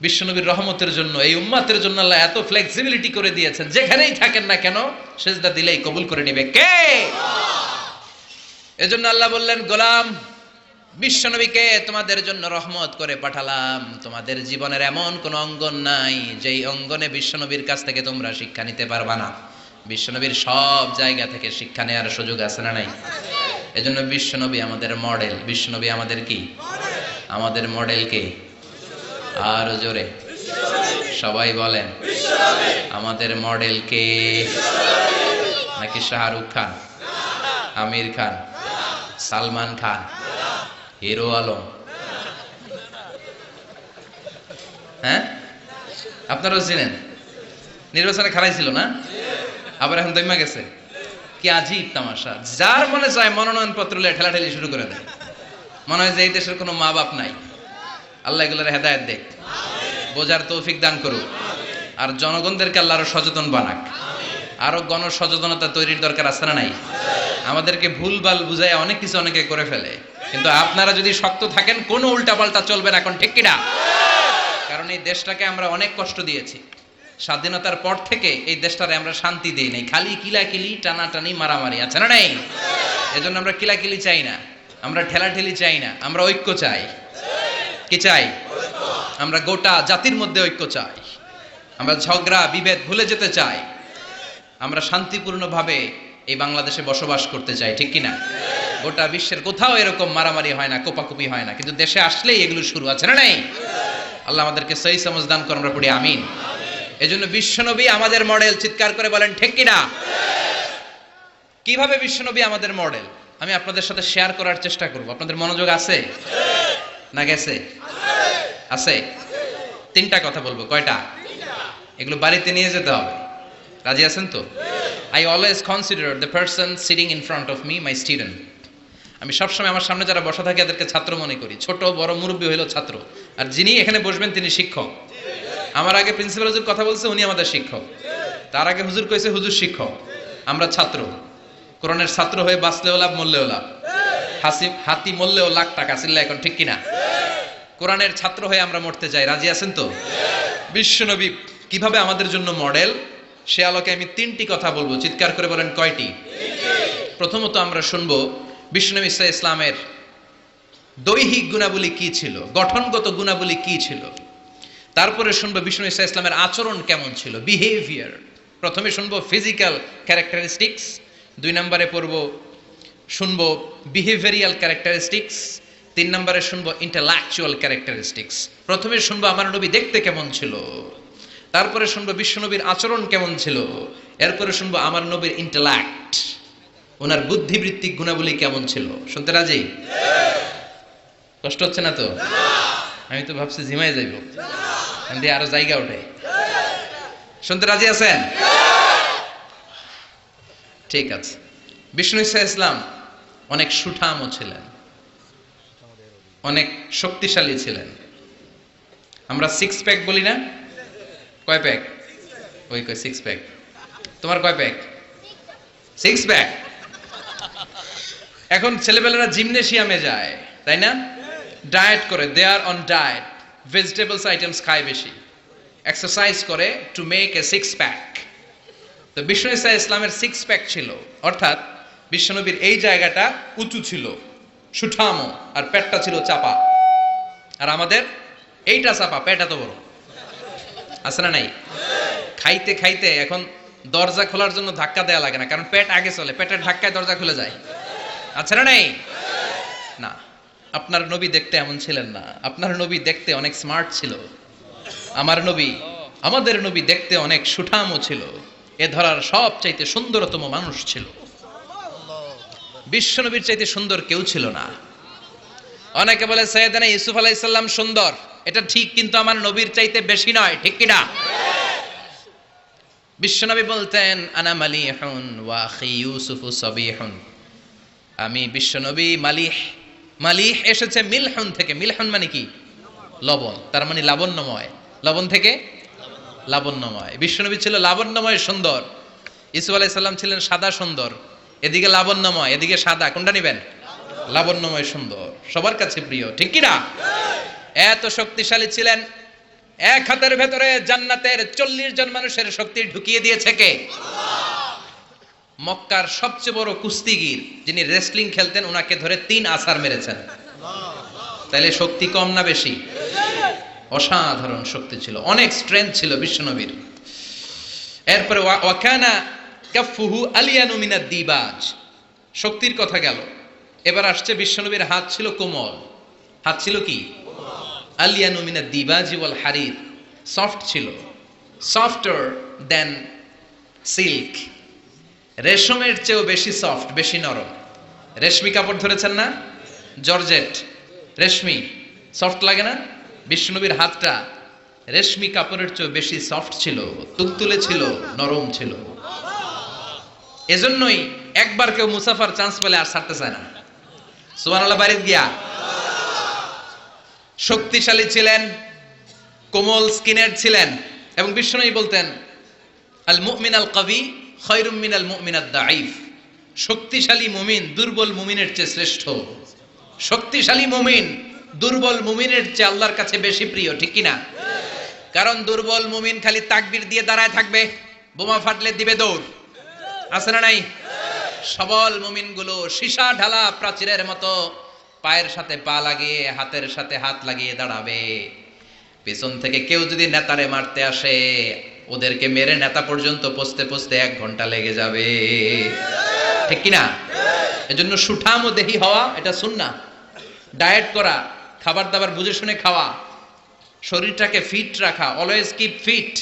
Speaker 1: বিশ্বনবীর রহমতের জন্য, এই উম্মাতের জন্য আল্লাহ এত ফ্লেক্সিবিলিটি করে দিয়েছেন, যেখানেই থাকেন না কেন সেজদা দিলেই কবুল করে নেবে কে? এজন্য আল্লাহ বললেন গোলাম, বিশ্বনবীকে তোমাদের জন্য রহমত করে পাঠালাম। তোমাদের জীবনের এমন কোন অঙ্গন নাই যেই অঙ্গনে বিশ্বনবীর কাছ থেকে তোমরা শিক্ষা নিতে পারবা না। বিশ্বনবীর সব জায়গা থেকে শিক্ষা নেওয়ার সুযোগ আছে না নাই? এজন্য বিশ্বনবী আমাদের মডেল। বিশ্বনবী আমাদের কি? আমাদের মডেল কে? আরো জোরে সবাই বলেন, আমাদের মডেল কে? নাকি শাহরুখ খান, আমির খান, সালমান খান, হিরো আলম? হ্যাঁ, আপনারাও চিনেন, নির্বাচনে খারাইছিল না, আবার এখন দইমা গেছে। কি আজীব তামাশা! যার মনে চায় মনোনয়ন পত্র ঠেলাঠেলি শুরু করে দেয়। মনে হয় যে এই দেশের কোনো মা বাপ নাই। আল্লাহ এগুলোর হেদায়েত দেখ, বোঝার তৌফিক দান করুক, আর জনগণদেরকে আল্লাহ আরো সচেতন বানাক। আরো গণসচেতনতা তৈরির দরকার আছে না নাই? আমাদেরকে ভুলভাল বুঝায় অনেক কিছু অনেকে করে ফেলে, কিন্তু আপনারা যদি শক্ত থাকেন কোনো উল্টাপাল্টা চলবে না। এখন ঠিক কিনা? কারণ এই দেশটাকে আমরা অনেক কষ্ট দিয়েছি। স্বাধীনতার পর থেকে এই দেশটারে আমরা শান্তি দিই নাই, খালি কিলাকিলি, টানাটানি, মারামারি, আছে না নাই? এজন্য আমরা কিলাকিলি চাই না, আমরা ঠেলাঠেলি চাই না, আমরা ঐক্য চাই। কি চাই? আমরা গোটা জাতির মধ্যে ঐক্য চাই। আমরা ঝগড়া বিভেদ ভুলে যেতে চাই। আমরা শান্তিপূর্ণভাবে এই বাংলাদেশে বসবাস করতে চাই, ঠিক কিনা? গোটা বিশ্বের কোথাও এরকম মারামারি হয় না, কোপাকুপি হয় না, কিন্তু দেশে আসলেই এগুলো শুরু, আছে না নাই? আল্লাহ আমাদেরকে সহি সমঝ দান করুন, আমরা পড়ি আমিন। এজন্য বিশ্বনবী আমাদের মডেল। চিৎকার করে বলেন ঠিক কিনা? কিভাবে বিশ্বনবী আমাদের মডেল আমি আপনাদের সাথে শেয়ার করার চেষ্টা করব। আপনাদের মনোযোগ আছে না গেছে? আছে। তিনটা কথা বলবো। কয়টা? এগুলো বাড়িতে নিয়ে যেতে হবে। রাজি আছেন তো? I always consider the person sitting in front of me my student. আমি সবসময় আমার সামনে যারা বসা থাকে এদেরকে ছাত্র মনে করি। ছোট বড় মুরব্বী হইলো ছাত্র, আর যিনি এখানে বসবেন তিনি শিক্ষক। আমার আগে প্রিন্সিপাল হুজুর কথা বলছে, উনি আমাদের শিক্ষক। তার আগে হুজুর কইছে, হুজুর শিক্ষক। আমরা ছাত্র। কোরআনের ছাত্র হয়ে বাঁচলেও লাভ, মরলেও লাভ। হাতি মরলেও লাখ টাকা। চিল্লা এখন ঠিক কিনা? কোরআনের ছাত্র হয়ে আমরা মরতে চাই। রাজি আছেন তো? বিশ্বনবী কিভাবে আমাদের জন্য মডেল, সে আলোকে আমি তিনটি কথা বলবো। চিৎকার করে বলেন কয়টি? প্রথমত আমরা শুনবো বিশ্বনবী ইসলামের দৈহিক গুণাবলী কি ছিল, গঠনগত গুণাবলী কি ছিল। তারপরে শুনবো বিষ্ণু ইসা ইসলামের আচরণ কেমন ছিল, বিহেভিয়ার। প্রথমে শুনবো ফিজিক্যাল ক্যারেক্টারিস্টিক্স, 2 নম্বরে শুনবো বিহেভিয়ারিয়াল ক্যারেক্টারিস্টিক্স, 3 নম্বরে শুনবো ইন্টেলেকচুয়াল ক্যারেক্টারিস্টিক্স। প্রথমে শুনবো আমার নবী দেখতে কেমন ছিল, তারপরে শুনবো বিশ্বনবীর আচরণ কেমন ছিল, এরপরে শুনবো আমার নবীর ইন্টেলেক্ট, ওনার বুদ্ধিবৃত্তিক গুণাবলী কেমন ছিল। শুনতে রাজি? কষ্ট হচ্ছে না তো? আমি তো ভাবছি ঝিমাই যাইব, দিয়ে আরো জায়গা ওঠে। শুনতে রাজি আছেন? ঠিক আছে। বিষ্ণু ইসা ইসলাম অনেক সুঠামও ছিলেন, অনেক শক্তিশালী ছিলেন। আমরা 6 প্যাক বলি না? কয় প্যাক? ওই কয় 6 প্যাক। তোমার কয় প্যাক? 6 প্যাক। এখন ছেলেবেলারা জিমনেশিয়ামে যায়, তাই না? ডায়েট করে, দে আর অন ডায়েট, ভেজিটেবলস আইটেমস খায় বেশি, এক্সারসাইজ করে টু মেক এ 6 প্যাক। তো বিষ্ণু ইসা ইসলামের 6 প্যাক ছিল, অর্থাৎ বিশ্বনবীর এই জায়গাটা উঁচু ছিল, সুঠামো, আর পেটটা ছিল চাপা। আর আমাদের এইটা চাপা, পেট এত বড়, আছে না নাই? খাইতে খাইতে এখন দরজা খোলার জন্য ধাক্কা দেয়া লাগে না, কারণ পেট আগে চলে, পেটের ধাক্কায় দরজা খুলে যায়, আছে না নাই? না, আপনার নবী দেখতে এমন ছিলেন না। আপনার নবী দেখতে অনেক স্মার্ট ছিল। আমার নবী, আমাদের নবী দেখতে অনেক সুঠামও ছিল। এ ধরার সবচাইতে সুন্দরতম মানুষ ছিল। বিশ্ব নবীর চাইতে সুন্দর কেউ ছিল না। অনেকে বলে সাইয়েদনা ইউসুফ আলাইহিস সালাম সুন্দর, এটা ঠিক, কিন্তু আমার নবীর চাইতে বেশি নয়, ঠিক কি না? বিশ্বনবী বলতেন আনা মালিহুন ওয়া আখি ইউসুফু সাবিহুন। আমি বিশ্বনবী মালিহ। মালিহ এসেছে মিলহুন থেকে। মিলহুন মানে কি? লবণ, তার মানে লাবণ্যময়। লবণ থেকে লাবণ্যময়। বিশ্বনবী ছিল লাবণ্যময়, সুন্দর। ইউসুফ আলাইহিস সালাম ছিলেন সাদা সুন্দর। এদিকে লাবণ্যময়, এদিকে সাদা, কোনটা নেবেন? লাবণ্যময় সুন্দর, সবার কাছে প্রিয়, ঠিক কি না? এত শক্তিশালী ছিলেন, এক হাতের ভেতরে জান্নাতের 40 জন মানুষের শক্তি ঢুকিয়ে দিয়েছে কে? মক্কার সবচেয়ে বড় কুস্তিগির যিনি রেসলিং খেলতেন, ওনাকে ধরে 3 আছাড় মেরেছেন। তাহলে শক্তি কম না বেশি? অসাধারণ শক্তি ছিল, অনেক স্ট্রেংথ ছিল বিশ্বনবীর। এরপরে ওয়াকানা কাফুহু আলিয়ানু মিনাদ দিবাজ। শক্তির কথা গেল, এবার আসছে বিশ্বনবীর হাত ছিল কোমল। হাত ছিল কি? আলিয়ানু মিনা দিবাজি ওয়াল হারির, সফট ছিল, সফটার দেন সিল্ক, রেশমের চেয়েও বেশি সফট, বেশি নরম। রেশমি কাপড় ধরেছেন না? জর্জেট, রেশমি, সফট লাগে না? বিশ্বনবীর হাতটা রেশমি কাপড়ের চেয়েও বেশি সফট ছিল, তুলতুলে ছিল, নরম ছিল। এজন্যই একবার কেউ মুসাফার চান্স পেলে আর ছাড়তে চায় না। সুবহানাল্লাহ বাড়িতে গিয়া। শক্তিশালী ছিলেন, কোমল স্কিনের ছিলেন, এবং বিশ্বনবী বলতেন আল মুমিন আল কবি খায়রুম মিনাল মুমিন আদ দাঈফ। শক্তিশালী মুমিন দুর্বল মুমিনের চেয়ে শ্রেষ্ঠ। শক্তিশালী মুমিন দুর্বল মুমিনের চেয়ে আল্লাহর কাছে বেশি প্রিয়, ঠিক কি না? কারণ দুর্বল মুমিন খালি তাকবীর দিয়ে দাঁড়ায় থাকবে, বোমা ফাটলে দিবে দৌড়, আছে না নাই? সবল মুমিনগুলো সীসা ঢালা প্রাচীরের মতো পায়ের সাথে পা লাগিয়ে হাতের সাথে হাত লাগিয়ে দাঁড়াবে। পেছন থেকে কেউ যদি নেতারে মারতে আসে, ওদেরকে মেরে নেতা পর্যন্ত পৌঁছতে পৌঁছতে 1 ঘন্টা লেগে যাবে, ঠিক কিনা? এজন্য সুঠাম ও দেহি হওয়া এটা সুন্নাহ। ডায়েট করা, খাবার দাবার বুঝে শুনে খাওয়া, শরীরটাকে ফিট রাখা, অলওয়েজ কিপ ফিট,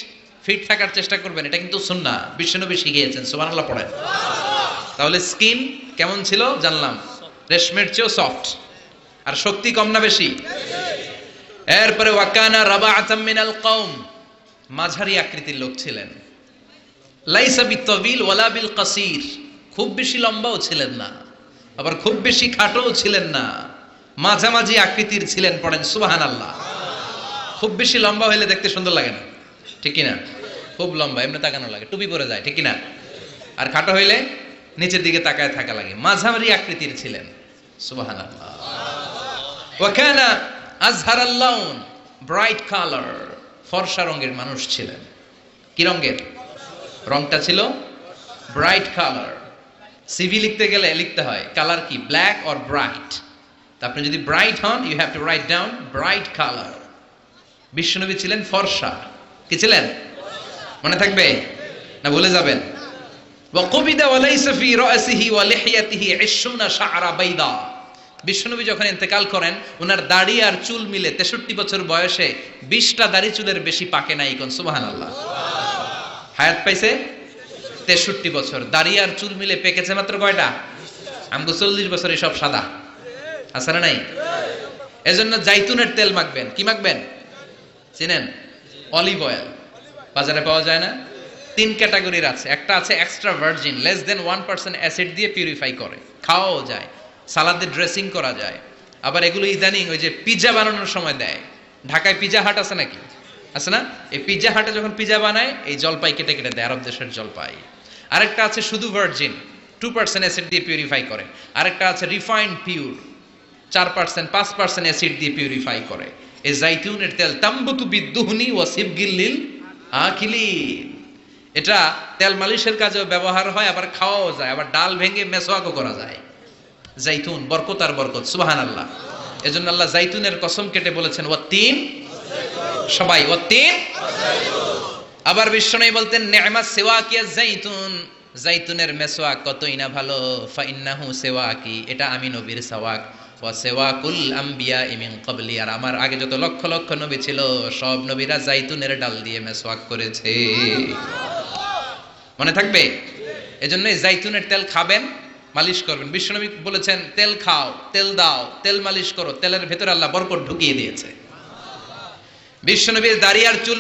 Speaker 1: ফিট থাকার চেষ্টা করবেন, এটা কিন্তু সুন্নাহ। বিশ্বনবী শিখিয়েছেন, সুবহানাল্লাহ পড়েন। তাহলে স্কিন কেমন ছিল জানলাম, রেশমের চেয়েও সফট। আর শক্তি কম না বেশি? এরপরে ওয়াকানা রাবাআতাম মিনাল কওম, মাঝারি আকৃতির লোক ছিলেন। লাইসা বিতাবিল ওয়ালা বিল কাসির, খুব বেশি লম্বাও ছিলেন না, আবার খুব বেশি খাটোও ছিলেন না, মাঝামাঝি আকৃতির ছিলেন। পড়েন সুবহানাল্লাহ। খুব বেশি লম্বা হলে দেখতে সুন্দর লাগে না, ঠিক কিনা? খুব লম্বা এমনি তাকানো লাগে, টুপি পরে যায়, ঠিক কিনা? আর খাটো হইলে নিচের দিকে তাকায় থাকা লাগে। মাঝামাঝি আকৃতির ছিলেন, সুবহানাল্লাহ। ওয়া কানা আযহারাল লাউন, ব্রাইট কালার, ফর্সা রঙের মানুষ ছিলেন। কি রঙের? রংটা ছিল ব্রাইট কালার। সিভি লিখতে গেলে লিখতে হয় কালার কি, ব্ল্যাক অর ব্রাইট। তা আপনি যদি ব্রাইট হন, you have to write down bright colour. বিশ্বনবী ছিলেন ফর্সা। কি ছিলেন? মনে থাকবে না ভুলে যাবেন? ওয়া কুবিদা ওয়া লাইসা ফি রাসিহি ওয়া লিহিয়াতিহি 20 শা'রা বাইদা। বিশ্বনবী যখন ইন্তেকাল করেন, ওনার দাড়ি আর চুল মিলে 63 বছর বয়সে 20টা দাড়ি চুলের বেশি পাকে নাই। কোন সুবহানাল্লাহ। হায়াত পাইছে 63 বছর, দাড়ি আর চুল মিলে পেকেছে মাত্র কয়টা? আমগো 40 বছরে সব সাদা, আছে না নাই? এজন্য জাইতুনের তেল মাখবেন। কি মাখবেন চিনেন? Olive oil. বাজারে পাওয়া যায় না? 3 ক্যাটাগরির আছে। একটা আছে extra virgin, less than 1% acid দিয়ে পিউরিফাই করে, খাওয়াও যায়, সালাদে ড্রেসিং করা যায়। আবার এগুলো ইদানিং ওই যে পিৎজা বানানোর সময় দেয়। ঢাকায় পিৎজা হাট আছে নাকি? আছে না? এই পিৎজা হাটে যখন পিৎজা বানায়, এই জলপাই কেটে কেটে দেয়, আরব দেশের জলপাই। আরেকটা আছে শুধু ভার্জিন, 2% অ্যাসিড দিয়ে পিউরিফাই করে। আরেকটা আছে রিফাইন্ড পিওর, 4% 5% অ্যাসিড দিয়ে পিউরিফাই করে। এই জাইতুনের তেল তাম্বুতু বিদ্দুহনি ওয়া সিবগিল লিল আকিলিন, এটা তেল মালিশের কাজেও ব্যবহার হয়, আবার খাওয়াও যায়, আবার ডাল ভেঙে মেসওয়াকও করা যায়। জাইতুন বরকত আর বরকত, সুবহানাল্লাহ। এজন্য আল্লাহ জাইতুনের কসম কেটে বলেছেন ওয়াত্তিন, সবাই ওয়াত্তিন। আবার বিশ্বনবী বলতেন নি'মাস সিওয়াকিয়াজ জাইতুন, জাইতুনের মেসওয়াক কতই না ভালো। ফাইন্নাহু সিওয়াকি, এটা আমি নবীর সাওয়াক। ওয়া সিওয়াকুল আমবিয়া মিন ক্বাবলি, আর আমার আগে যত লক্ষ লক্ষ নবী ছিল, সব নবীরা জাইতুনের ডাল দিয়ে মেসওয়াক করেছে। মনে থাকবে? এজন্য জাইতুনের তেল খাবেন, মালিশ করবেন। বিশ্বনবী বলেছেন তেল খাও, তেল দাও, তেল মালিশ করো, তেলের ভেতরে আল্লাহ বরকত ঢুকিয়ে দিয়েছে। বিশ্বনবীর দাড়ি আর চুল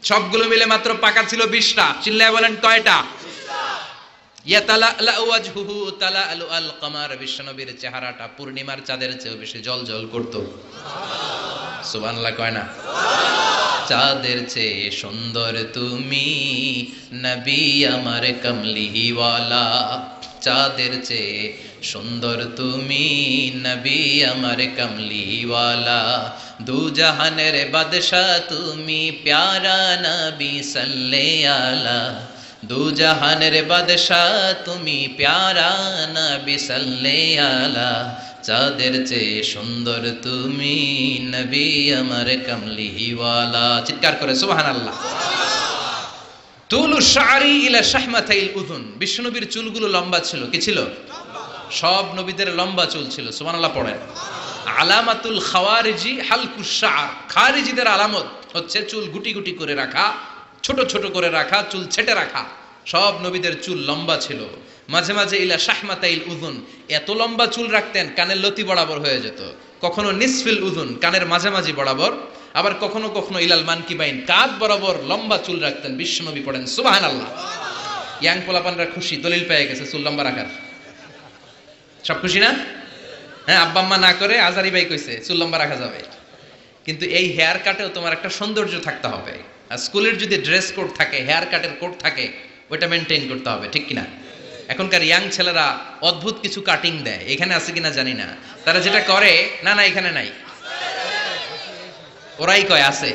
Speaker 1: সবগুলো মিলে মাত্র পাকা ছিল 20টা। চিল্লায় বলেন কয়টা? ইয়াতালাআলু ওয়াজহুহু তালাআলু আল কমার, বিশ্বনবীর চেহারাটা পূর্ণিমার চাঁদের চেয়েও বেশি জ্বলজ্বল করত। সুবহানাল্লাহ কয় না? চাঁদের চেয়ে সুন্দর তুমি নবী আমার কমলিওয়ালা, চাঁদের চেয়ে সুন্দর তুমি নবী আমার কমলিওয়ালা, দু জাহানের বাদশাহ তুমি প্যারা নবী সাল্লাল্লাহু আলা, দু জাহানের বাদশাহ তুমি প্যারা নবী সাল্লাল্লাহু আলা, চাঁদের চেয়ে সুন্দর তুমি নবী আমার কমলিওয়ালা। চিৎকার করে সুবহানাল্লাহ। তুলু শারি ইলা শাহমাতাইল উযুন, বিশ্বনবীর চুলগুলো লম্বা ছিল। কি ছিল? সব নবীদের লম্বা চুল ছিল। সুবহানাল্লাহ পড়েন। আলামাতুল খাওয়ারিজি হালকুশ শা'r, খারিজিদের আলামত হচ্ছে চুল গুটি গুটি করে রাখা, ছোট ছোট করে রাখা, চুল ছেটে রাখা। সব নবীদের চুল লম্বা ছিল। মাঝে মাঝে ইলা শাহমাতাইল উযুন, এত লম্বা চুল রাখতেন কানের লতি বরাবর হয়ে যেত। কখনো নিসফিল উযুন, কানের মাঝামাঝি বরাবর, আবার কখনো কখনো ইলাল মানকিবাইন, কাঁধ বরাবর লম্বা চুল রাখতেন বিশ্বনবী। পড়েন সুবহানাল্লাহ। ইয়াং পোলাপানরা খুশি, দলিল পেয়ে গেছে চুল লম্বা রাখার। সব খুশি না? হ্যাঁ, আব্বা আম্মা না করে আজারি ভাই কইছে চুল লম্বা রাখা যাবে। কিন্তু এই হেয়ার কাটেও তোমার একটা সৌন্দর্য থাকতে হবে। আর স্কুলের যদি ড্রেস কোড থাকে, হেয়ার কাটের কোড থাকে, ওইটা মেনটেন করতে হবে, ঠিক কিনা? এখনকার ইয়াং ছেলেরা অদ্ভুত কিছু কাটিং দেয়, এখানে আছে কিনা জানি না। তারা যেটা করে, না না এখানে নাই, ওরাই কয় আছে।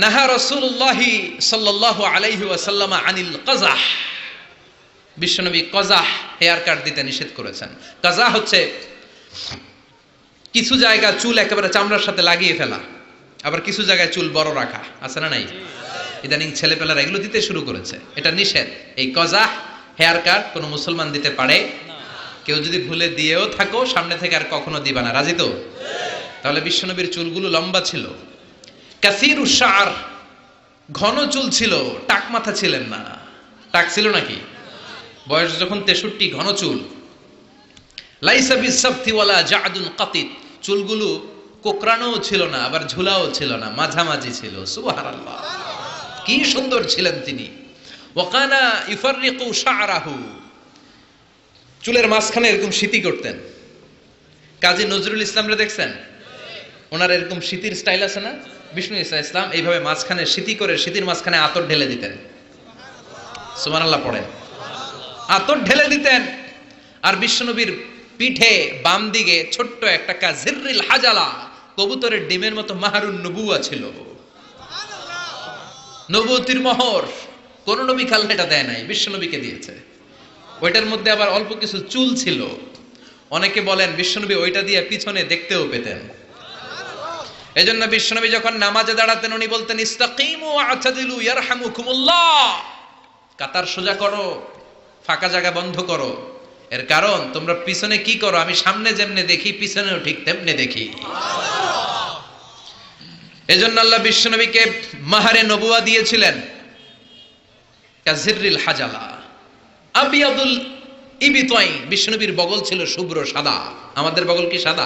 Speaker 1: নাহা রাসূলুল্লাহি সাল্লাল্লাহু আলাইহি ওয়াসাল্লাম আনিল কাযাহ, বিশ্বনবী কাযাহ হেয়ার কাট দিতে নিষেধ করেছেন। কাযাহ হচ্ছে কিছু জায়গা চুল একেবারে চামড়ার সাথে লাগিয়ে ফেলা, আবার কিছু জায়গায় চুল বড় রাখা, আছে না নাই? ইদানিং ছেলেপেলারা এগুলো দিতে শুরু করেছে, এটা নিষেধ। এই কাযাহ হেয়ার কাট কোনো মুসলমান দিতে পারে না। কেউ যদি ভুলে দিয়েও থাকো, সামনে থেকে আর কখনো দিবা না, রাজি তো? তাহলে বিশ্বনবীর চুলগুলো লম্বা ছিল। কাসীরুশ শা'r, ঘন চুল ছিল, টাক মাথা ছিলেন না। টাক ছিল নাকি? বয়স যখন 63, ঘন চুল। লাইসা বিসাবতি ওয়ালা জা'দুন কাতিত, চুলগুলো কোকড়ানোও ছিল না, আবার ঝুলাও ছিল না, মাঝামাঝি ছিল। সুবহানাল্লাহ, কি সুন্দর ছিলেন তিনি। ওয়াকানা ইফাররিকু শা'রাহু, চুলের মাঝখানে এরকম সিতি করতেন। কাজী নজরুল ইসলামরে দেখছেন? ওনার এরকম সিতির স্টাইল আছে না? বিষ্ণু ঈসা ইসলাম এইভাবে মাঝখানে সিতি করে সিতির মাঝখানে আতর ঢেলে দিতেন। সুবহানাল্লাহ পড়েন। আতর ঢেলে দিতেন। আর বিশ্বনবীর পিঠে বাম দিকে ছোট্ট একটা কাজিররিল হাজালা, কবুতরের ডিমের মতো মাহরুন নবুয়া ছিল। নবুয়তির মোহর কোন নবী খাল্লা এটা দেয় নাই, বিশ্বনবীকে দিয়েছে। ওইটার মধ্যে আবার অল্প কিছু চুল ছিল। অনেকে বলেন বিশ্বনবী ওইটা দিয়ে পিছনে দেখতেও পেতেন। এজন্য বিশ্বনবী যখন নামাজে দাঁড়াতেন উনি বলতেন ইস্তাকিমু ওয়া'তাদিলু ইয়ারহামুকুমুল্লাহ, কাতার সোজা করো, ফাঁকা জায়গা বন্ধ করো। এর কারণ তোমরা পিছনে কি করো, আমি সামনে যেমনে দেখি পিছনেও ঠিক তেমনে দেখি। এজন্য আল্লাহ বিশ্বনবীকে মাহারে নবুয়া দিয়েছিলেন। কাজিররিল হাজালা আবিয়াদুল ইবিতাইন, বিশ্বনবীর বগল ছিল শুভ্র সাদা। আমাদের বগল কি সাদা?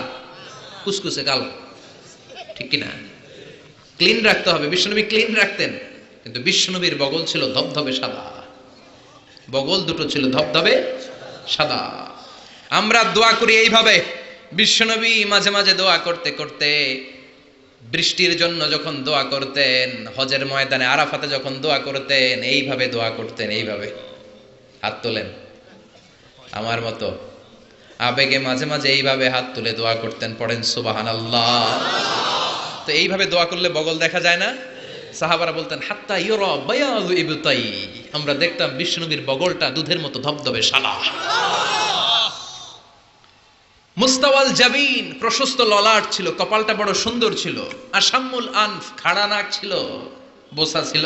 Speaker 1: কুসকুসে কালো, ঠিক কিনা? ক্লিন রাখতে হবে। বিশ্বনবী ক্লিন রাখতেন, কিন্তু বিশ্বনবীর বগল ছিল ধবধবে সাদা। বগল দুটো ছিল ধবধবে সাদা। আমরা দোয়া করি এইভাবে। বিশ্বনবী মাঝে মাঝে দোয়া করতে করতে, বৃষ্টির জন্য যখন দোয়া করতেন, হজের ময়দানে আরাফাতে যখন দোয়া করতেন, এইভাবে দোয়া করতেন। এইভাবে হাত তোলেন, আমার মতো আবেগে মাঝে মাঝে এইভাবে হাত তুলে দোয়া করতেন। পড়েন সুবহানাল্লাহ। তো এইভাবে দোয়া করলে বগল দেখা যায় না? সাহাবারা বলতেন হাত্তা ইউরা বায়াযু ইবতাই, আমরা দেখতাম বিশ্বনবীর বগলটা দুধের মতো ধবধবে সাদা। মুস্তাওয়াল জাবিন, প্রশস্ত ললাট ছিল, কপালটা বড় সুন্দর ছিল। আশাম্মুল আনফ, খাড়া নাক ছিল, বোচা ছিল।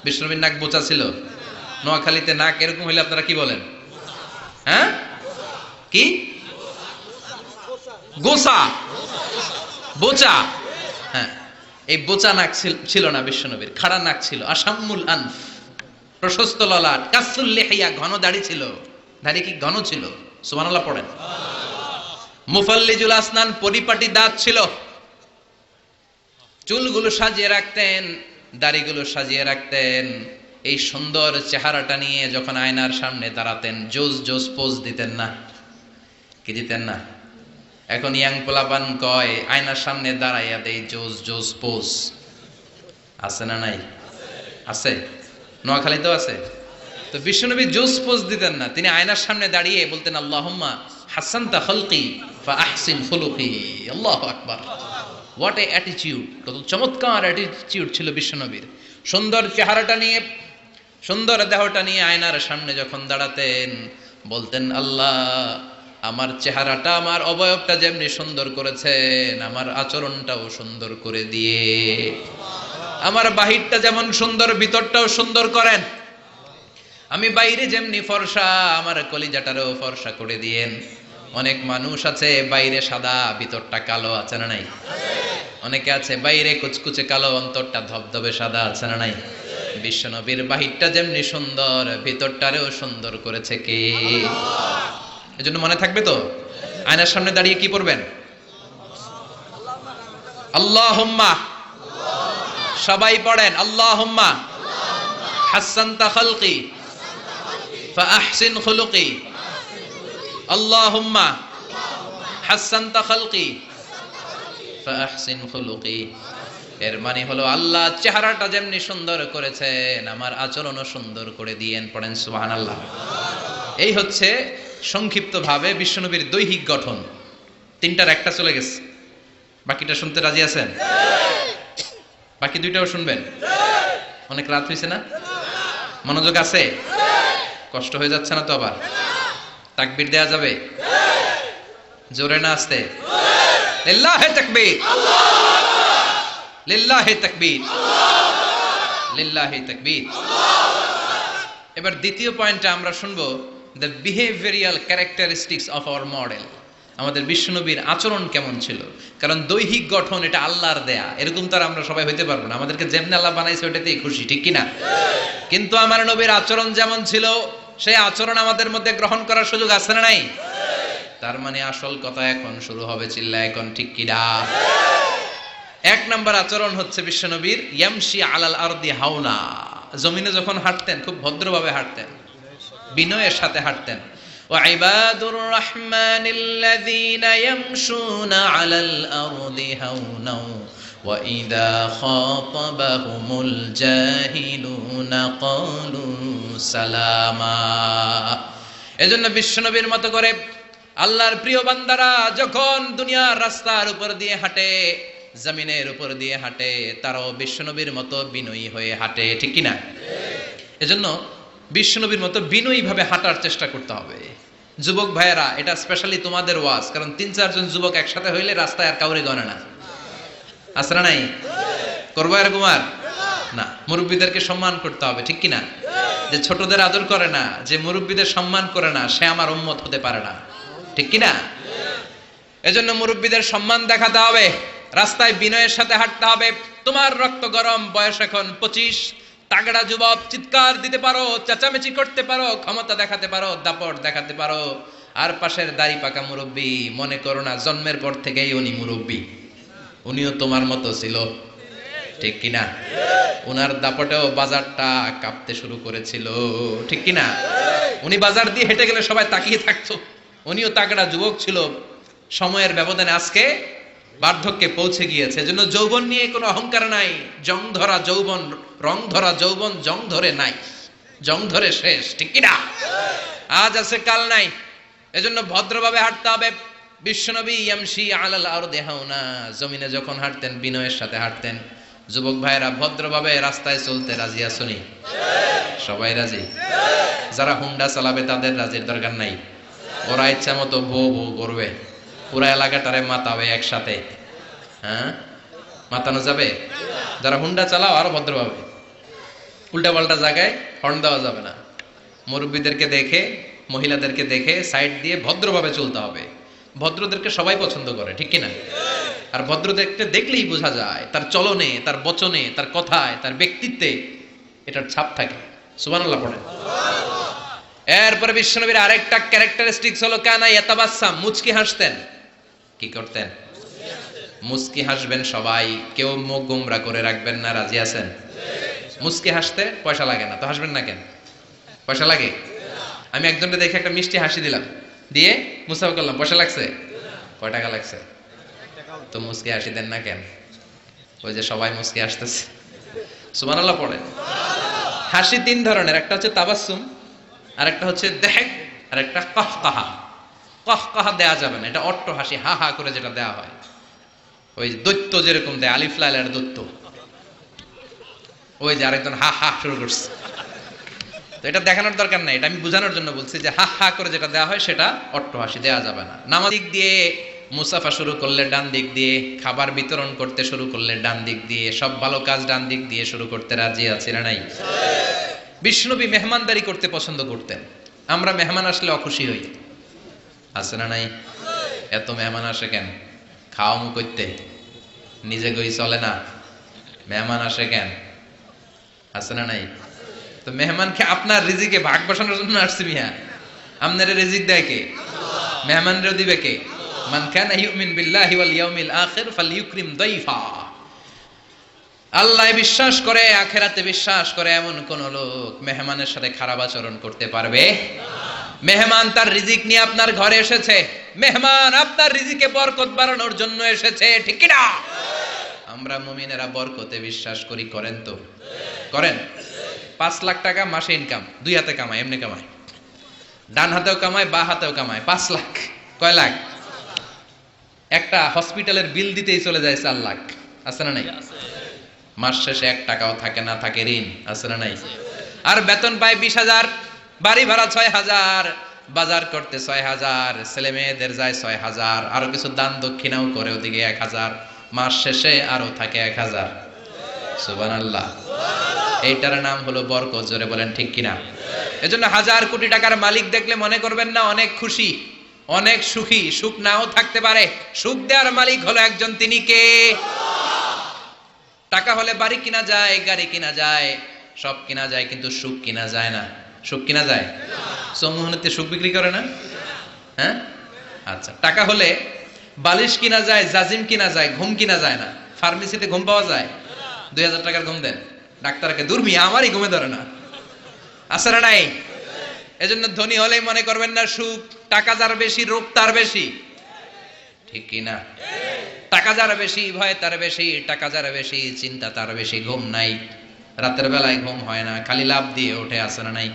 Speaker 1: বিশ্বনবীর নাক বোচা ছিল। নোয়াখালীতে নাক এরকম হইলে আপনারা কি বলেন? হ্যাঁ, কি? গোসা, বোচা। হ্যাঁ, এই বোচা নাক ছিল না বিশ্বনবীর, খাড়া নাক ছিল। আশাম্মুল আনফ, প্রশস্ত ললাট। কাসুল লিহিয়া, ঘন দাড়ি ছিল। দাড়ি কি ঘন ছিল? সুবহানাল্লাহ পড়েন। মুফাল্লিজুল আসনান, পরিপাটি দাঁত ছিল। চুলগুলো সাজিয়ে রাখতেন, দাড়িগুলো সাজিয়ে রাখতেন। এই সুন্দর চেহারাটা নিয়ে যখন আয়নার সামনে দাঁড়াতেন, জোস জোস পোজ দিতেন না? কি দিতেন না? এখন ইয়াং পোলাপান কয় আয়নার সামনে দাঁড়াইয়া দেই জোস জোস পোজ। আছে না নাই? আছে, নোয়াখালীতেও আছে। তো বিশ্বনবী জোস পোজ দিতেন না, তিনি আয়নার সামনে দাঁড়িয়ে বলতেন আল্লাহুম্মা হাসানতা খালকি ফা আহসিন খুলুকি। আল্লাহু আকবার। What a attitude! কত চমৎকার অ্যাটিটিউড ছিল বিশ্বনবীর। সুন্দর চেহারাটা নিয়ে, সুন্দর দেহটা নিয়ে আয়নার সামনে যখন দাঁড়াতেন বলতেন আল্লাহ আমার চেহারাটা, আমার অবয়বটা যেমনি সুন্দর করেছেন, আমার আচরণটাও সুন্দর করে দিয়ে, আমার বাহিরটা যেমন সুন্দর ভিতরটাও সুন্দর করেন। আমি বাইরে যেমনি ফর্সা আমার কলিজাটারও ফর্সা করে দিয়েন। অনেক মানুষ আছে বাইরে সাদা ভিতরটা কালো, আছে না নাই? অনেকে আছে বাইরে কুচকুচে কালো অন্তরটা ধবধবে সাদা, আছে না নাই? বিশ্বনবীর বাহিরটা যেমনি সুন্দর ভিতরটারেও সুন্দর করেছে কে? এজন্য মনে থাকবে তো, আয়নার সামনে দাঁড়িয়ে কি পড়বেন? আল্লাহুম্মা, সবাই পড়েন আল্লাহুম্মা হাসানতা খালকি ফাআহসিন খুলুকি। আল্লাহুম্মা হাসানতা খালকি ফাআহসিন খুলুকি। এর মানে হলো আল্লাহ চেহারাটা যেমনি সুন্দর করেছেন আমার আচরণও সুন্দর করে দিয়েন। পড়েন সুবহানাল্লাহ। এই হচ্ছে সংক্ষিপ্ত ভাবে বিশ্বনবীর দৈহিক গঠন। তিনটার একটা চলে গেছে, বাকিটা শুনতে রাজি আছেন? বাকি দুইটাও শুনবেন? অনেক রাত হয়েছে না? মনোযোগ আছে? কষ্ট হয়ে যাচ্ছে না তো? আবার তাকবীর দেয়া যাবে? জোরে না আসতে? লিল্লাহি তাকবীর, লিল্লাহি তাকবীর, লিল্লাহি তাকবীর। এবার দ্বিতীয় পয়েন্টে আমরা শুনবো the behavioural characteristics of our model. আমাদের বিশ্বনবীর আচরণ কেমন ছিল? কারণ দৈহিক গঠন এটা আল্লাহর দেয়া, এরকম তো আর আমরা সবাই হইতে পারবো না। আমাদেরকে যেমনি আল্লাহ বানাইছে ওইটাতেই খুশি, ঠিক কিনা? কিন্তু আমার নবীর আচরণ যেমন ছিল সেই আচরণ আমাদের মধ্যে গ্রহণ করার সুযোগ আছে না নাই? তার মানে আসল কথা এখন শুরু হবে, চিল্লা এখন ঠিক কিনা? এক নাম্বার আচরণ হচ্ছে বিশ্বনবীর ইয়ামশি আলাল আরদি হাওনা। জমিনে যখন হাঁটতেন খুব ভদ্রভাবে হাঁটতেন, বিনয়ের সাথে হাঁটতেন। ওয়াইবাদুর রাহমানিল্লাযীনা ইয়ামশুনা আলাল আরদি হাওনা ওয়া ইযা খাতাবাহুমুল জাহিলুনা ক্বালু সালামা। এজন্য বিশ্বনবীর মতো করে আল্লাহর প্রিয় বান্দারা যখন দুনিয়ার রাস্তার উপর দিয়ে হাঁটে, জমিনের উপর দিয়ে হাঁটে, তারাও বিশ্বনবীর মতো বিনয়ী হয়ে হাঁটে, ঠিক কিনা? এজন্য বিশ্বনবীর মতো বিনয়ী ভাবে হাঁটার চেষ্টা করতে হবে। যুবক ভাইয়েরা, এটা স্পেশালি তোমাদের ওয়াজ, কারণ 3-4 জন যুবক একসাথে হইলে রাস্তায় আর কাউরে গণে না, আছে না নাই? করবো এরকম আর না। মুরব্বীদেরকে সম্মান করতে হবে, ঠিক কিনা? যে ছোটদের আদর করে না, যে মুরব্বীদের সম্মান করে না, সে আমার উম্মত হতে পারে না, ঠিক কিনা? এজন্য মুরব্বীদের সম্মান দেখাতে হবে, রাস্তায় বিনয়ের সাথে হাঁটতে হবে। তোমার রক্ত গরম, বয়স এখন 25, তাগড়া যুবক, চিৎকার দিতে পারো, চেঁচামেচি করতে পারো, ক্ষমতা দেখাতে পারো, দাপট দেখাতে পারো। আর পাশের দাড়ি পাকা মুরব্বী, মনে করো না জন্মের পর থেকেই উনি মুরব্বী, উনিও তোমার মতো ছিল, ঠিক কিনা? উনার দাপটেও বাজারটা কাঁপতে শুরু করেছিল, ঠিক কিনা? উনি বাজার দিয়ে হেঁটে গেলে সবাই তাকিয়ে থাকতো। উনিও তাগড়া যুবক ছিল, সময়ের ব্যবধানে আজকে বার্ধক্যে পৌঁছে গিয়েছে। এজন্য যৌবন নিয়ে কোনো অহংকার নাই। জং ধরা যৌবন, রং ধরা যৌবন জং ধরে নাই, জং ধরে শেষ, ঠিক কিনা? আজ আছে কাল নাই। এজন্য ভদ্রভাবে হাঁটতে হবে। বিশ্বনবী ইয়ামশি আলাল আরদি হাওনা, জমিনে যখন হাঁটতেন বিনয়ের সাথে হাঁটতেন। যুবক ভাইয়েরা, ভদ্রভাবে রাস্তায় চলতে রাজি আছনি? সবাই রাজি? যারা হুন্ডা চালাবে তাদের রাজির দরকার নাই, ওরা ইচ্ছা মতো ভো ভো করবে, পুরা এলাকাটারে মাতাবে একসাথে। হ্যাঁ, মাতানো যাবে? যারা হুন্ডা চালাও আরো ভদ্রভাবে, উল্টা পাল্টা জায়গায় হর্ন দেওয়া যাবে না। মুরব্বীদেরকে দেখে, মহিলাদেরকে দেখে সাইড দিয়ে ভদ্রভাবে চলতে হবে। ভদ্রদেরকে সবাই পছন্দ করে, ঠিক কিনা? আর ভদ্রদেরকে দেখলেই বোঝা যায় তার চলনে, তার বচনে, তার কথায়, তার ব্যক্তিত্বে এটার ছাপ থাকে। সুবহানাল্লাহ পড়েন। এরপরে বিশ্বনবীর আরেকটা ক্যারেক্টারিস্টিক্স হলো কানা ইয়াতাবাসসাম, মুচকি হাসতেন। কি করতেন? মুচকি হাসবেন সবাই, কেউ মুখ গোমরা করে রাখবেন না, রাজি আছেন? মুচকি হাসতে পয়সা লাগে না তো, হাসবেন না কেন? পয়সা লাগে? আমি একজনকে দেখে একটা মিষ্টি হাসি দিলাম, দিয়ে মুসাফা করলাম, পয়সা লাগছে? কয় টাকা লাগছে? তো মুচকি হাসি দেন না কেন? ওই যে সবাই মুচকি হাসতেছে। সুবহানাল্লাহ পড়েন। হাসি 3 ধরনের, একটা হচ্ছে তাবাসসুম, আর একটা হচ্ছে দেহেক, আর একটা কহকাহা। কহকাহা দেয়া যাবে না, এটা অট্ট হাসি, হা হা করে যেটা দেয়া হয়, ওই দৈত্য যেরকম দেয়, আলিফ লাইলার দৈত্য, ওই যে আরেকজন হা হা শুরু করছে। তো এটা দেখানোর দরকার নাই, এটা আমি বোঝানোর জন্য বলছি যে হা হা করে যেটা দেওয়া হয় সেটা অট্ট হাসি দেওয়া যাবে না। নামাজ দিক দিয়ে মুসাফা শুরু করলে ডান দিক দিয়ে, খাবার বিতরণ করতে শুরু করলে ডান দিক দিয়ে, সব ভালো কাজ ডান দিক দিয়ে শুরু করতে রাজি আছে না নাই? বিশ্বনবী মেহমানদারি করতে পছন্দ করতেন। আমরা মেহমান আসলে অখুশি হই, আছে না নাই? এত মেহমান আসে কেন? খাওয়া মু করতে, নিজে গই চলে না, মেহমান আসে কেন? আছে না নাই? তো মেহমানকে আপনার রিজিকে ভাগ বসানোর জন্য আসছে মিয়া। আপনারে রিজিক দেয় কে? মেহমানরে দিবে কে? মান কানা ইউমিন বিল্লাহি ওয়াল ইয়াউমিল আখির ফালইউকরিম দাইফা। আল্লাহ বিশ্বাস করে, আখিরাতে বিশ্বাস করে এমন কোন লোক মেহমানের সাথে খারাপ আচরণ করতে পারবে না। মেহমান তার রিজিক নিয়ে আপনার ঘরে এসেছে, মেহমান আপনার রিজিকে বরকত বাড়ানোর জন্য এসেছে, ঠিক কি না? আমরা মুমিনেরা বরকতে বিশ্বাস করি, করেন তো? করেন? 5 লাখ টাকা মাসে ইনকাম, 2 হাতে কামায়, এমনি কামায়, ডান হাতেও কামায়, বা হাতেও কামায়, 5 লাখ। কয় লাখ? একটা হসপিটালের বিল দিতেই চলে যায় 4 লাখ, আছে না নাই? মাস শেষে 1 টাকাও থাকে না, থাকে ঋণ, আছে না নাই? আর বেতন পায় 20,000, বাড়ি ভাড়া 6,000, বাজার করতে 6,000, ছেলে মেয়েদের যায় 6,000, আরো কিছু দান দক্ষিণাও করে ওদিকে 1,000, মাস শেষে আরো থাকে 1,000। সুবহানাল্লাহ। এইটার নাম হলো বরকত। জোরে বলেন ঠিক কিনা? এজন্য 1,000 কোটি টাকার মালিক দেখলে মনে করবেন না অনেক খুশি, অনেক সুখী। সুখ নাও থাকতে পারে, সুখ দেওয়ার মালিক হলো একজন, তিনি কে? টাকা হলে বাড়ি কিনা যায়, গাড়ি কিনা যায়, সব কিনা যায়, কিন্তু সুখ কিনা যায় না। সুখ কিনা যায়? সমুহনীতে সুখ বিক্রি করে না? হ্যাঁ, আচ্ছা। টাকা হলে বালিশ কিনা যায়, জাজিম কিনা যায়, ঘুম কিনা যায় না। ফার্মেসিতে ঘুম পাওয়া যায়? 2,000 টাকার ঘুম দেন ডাক্তারকে, দুর্মি আমারই ঘুমে ধরে না, আছে না নাই? এজন্য ধনী হলেই মনে করবেন না সুখ। টাকা যার বেশি, রোগ তার বেশি, ঠিক কিনা? টাকা যার বেশি, ভয় তার বেশি, টাকা যার বেশি, চিন্তা তার বেশি, ঘুম নাই, রাতের বেলায় ঘুম হয় না, খালি লাভ দিয়ে ওঠে, আছে না নাই?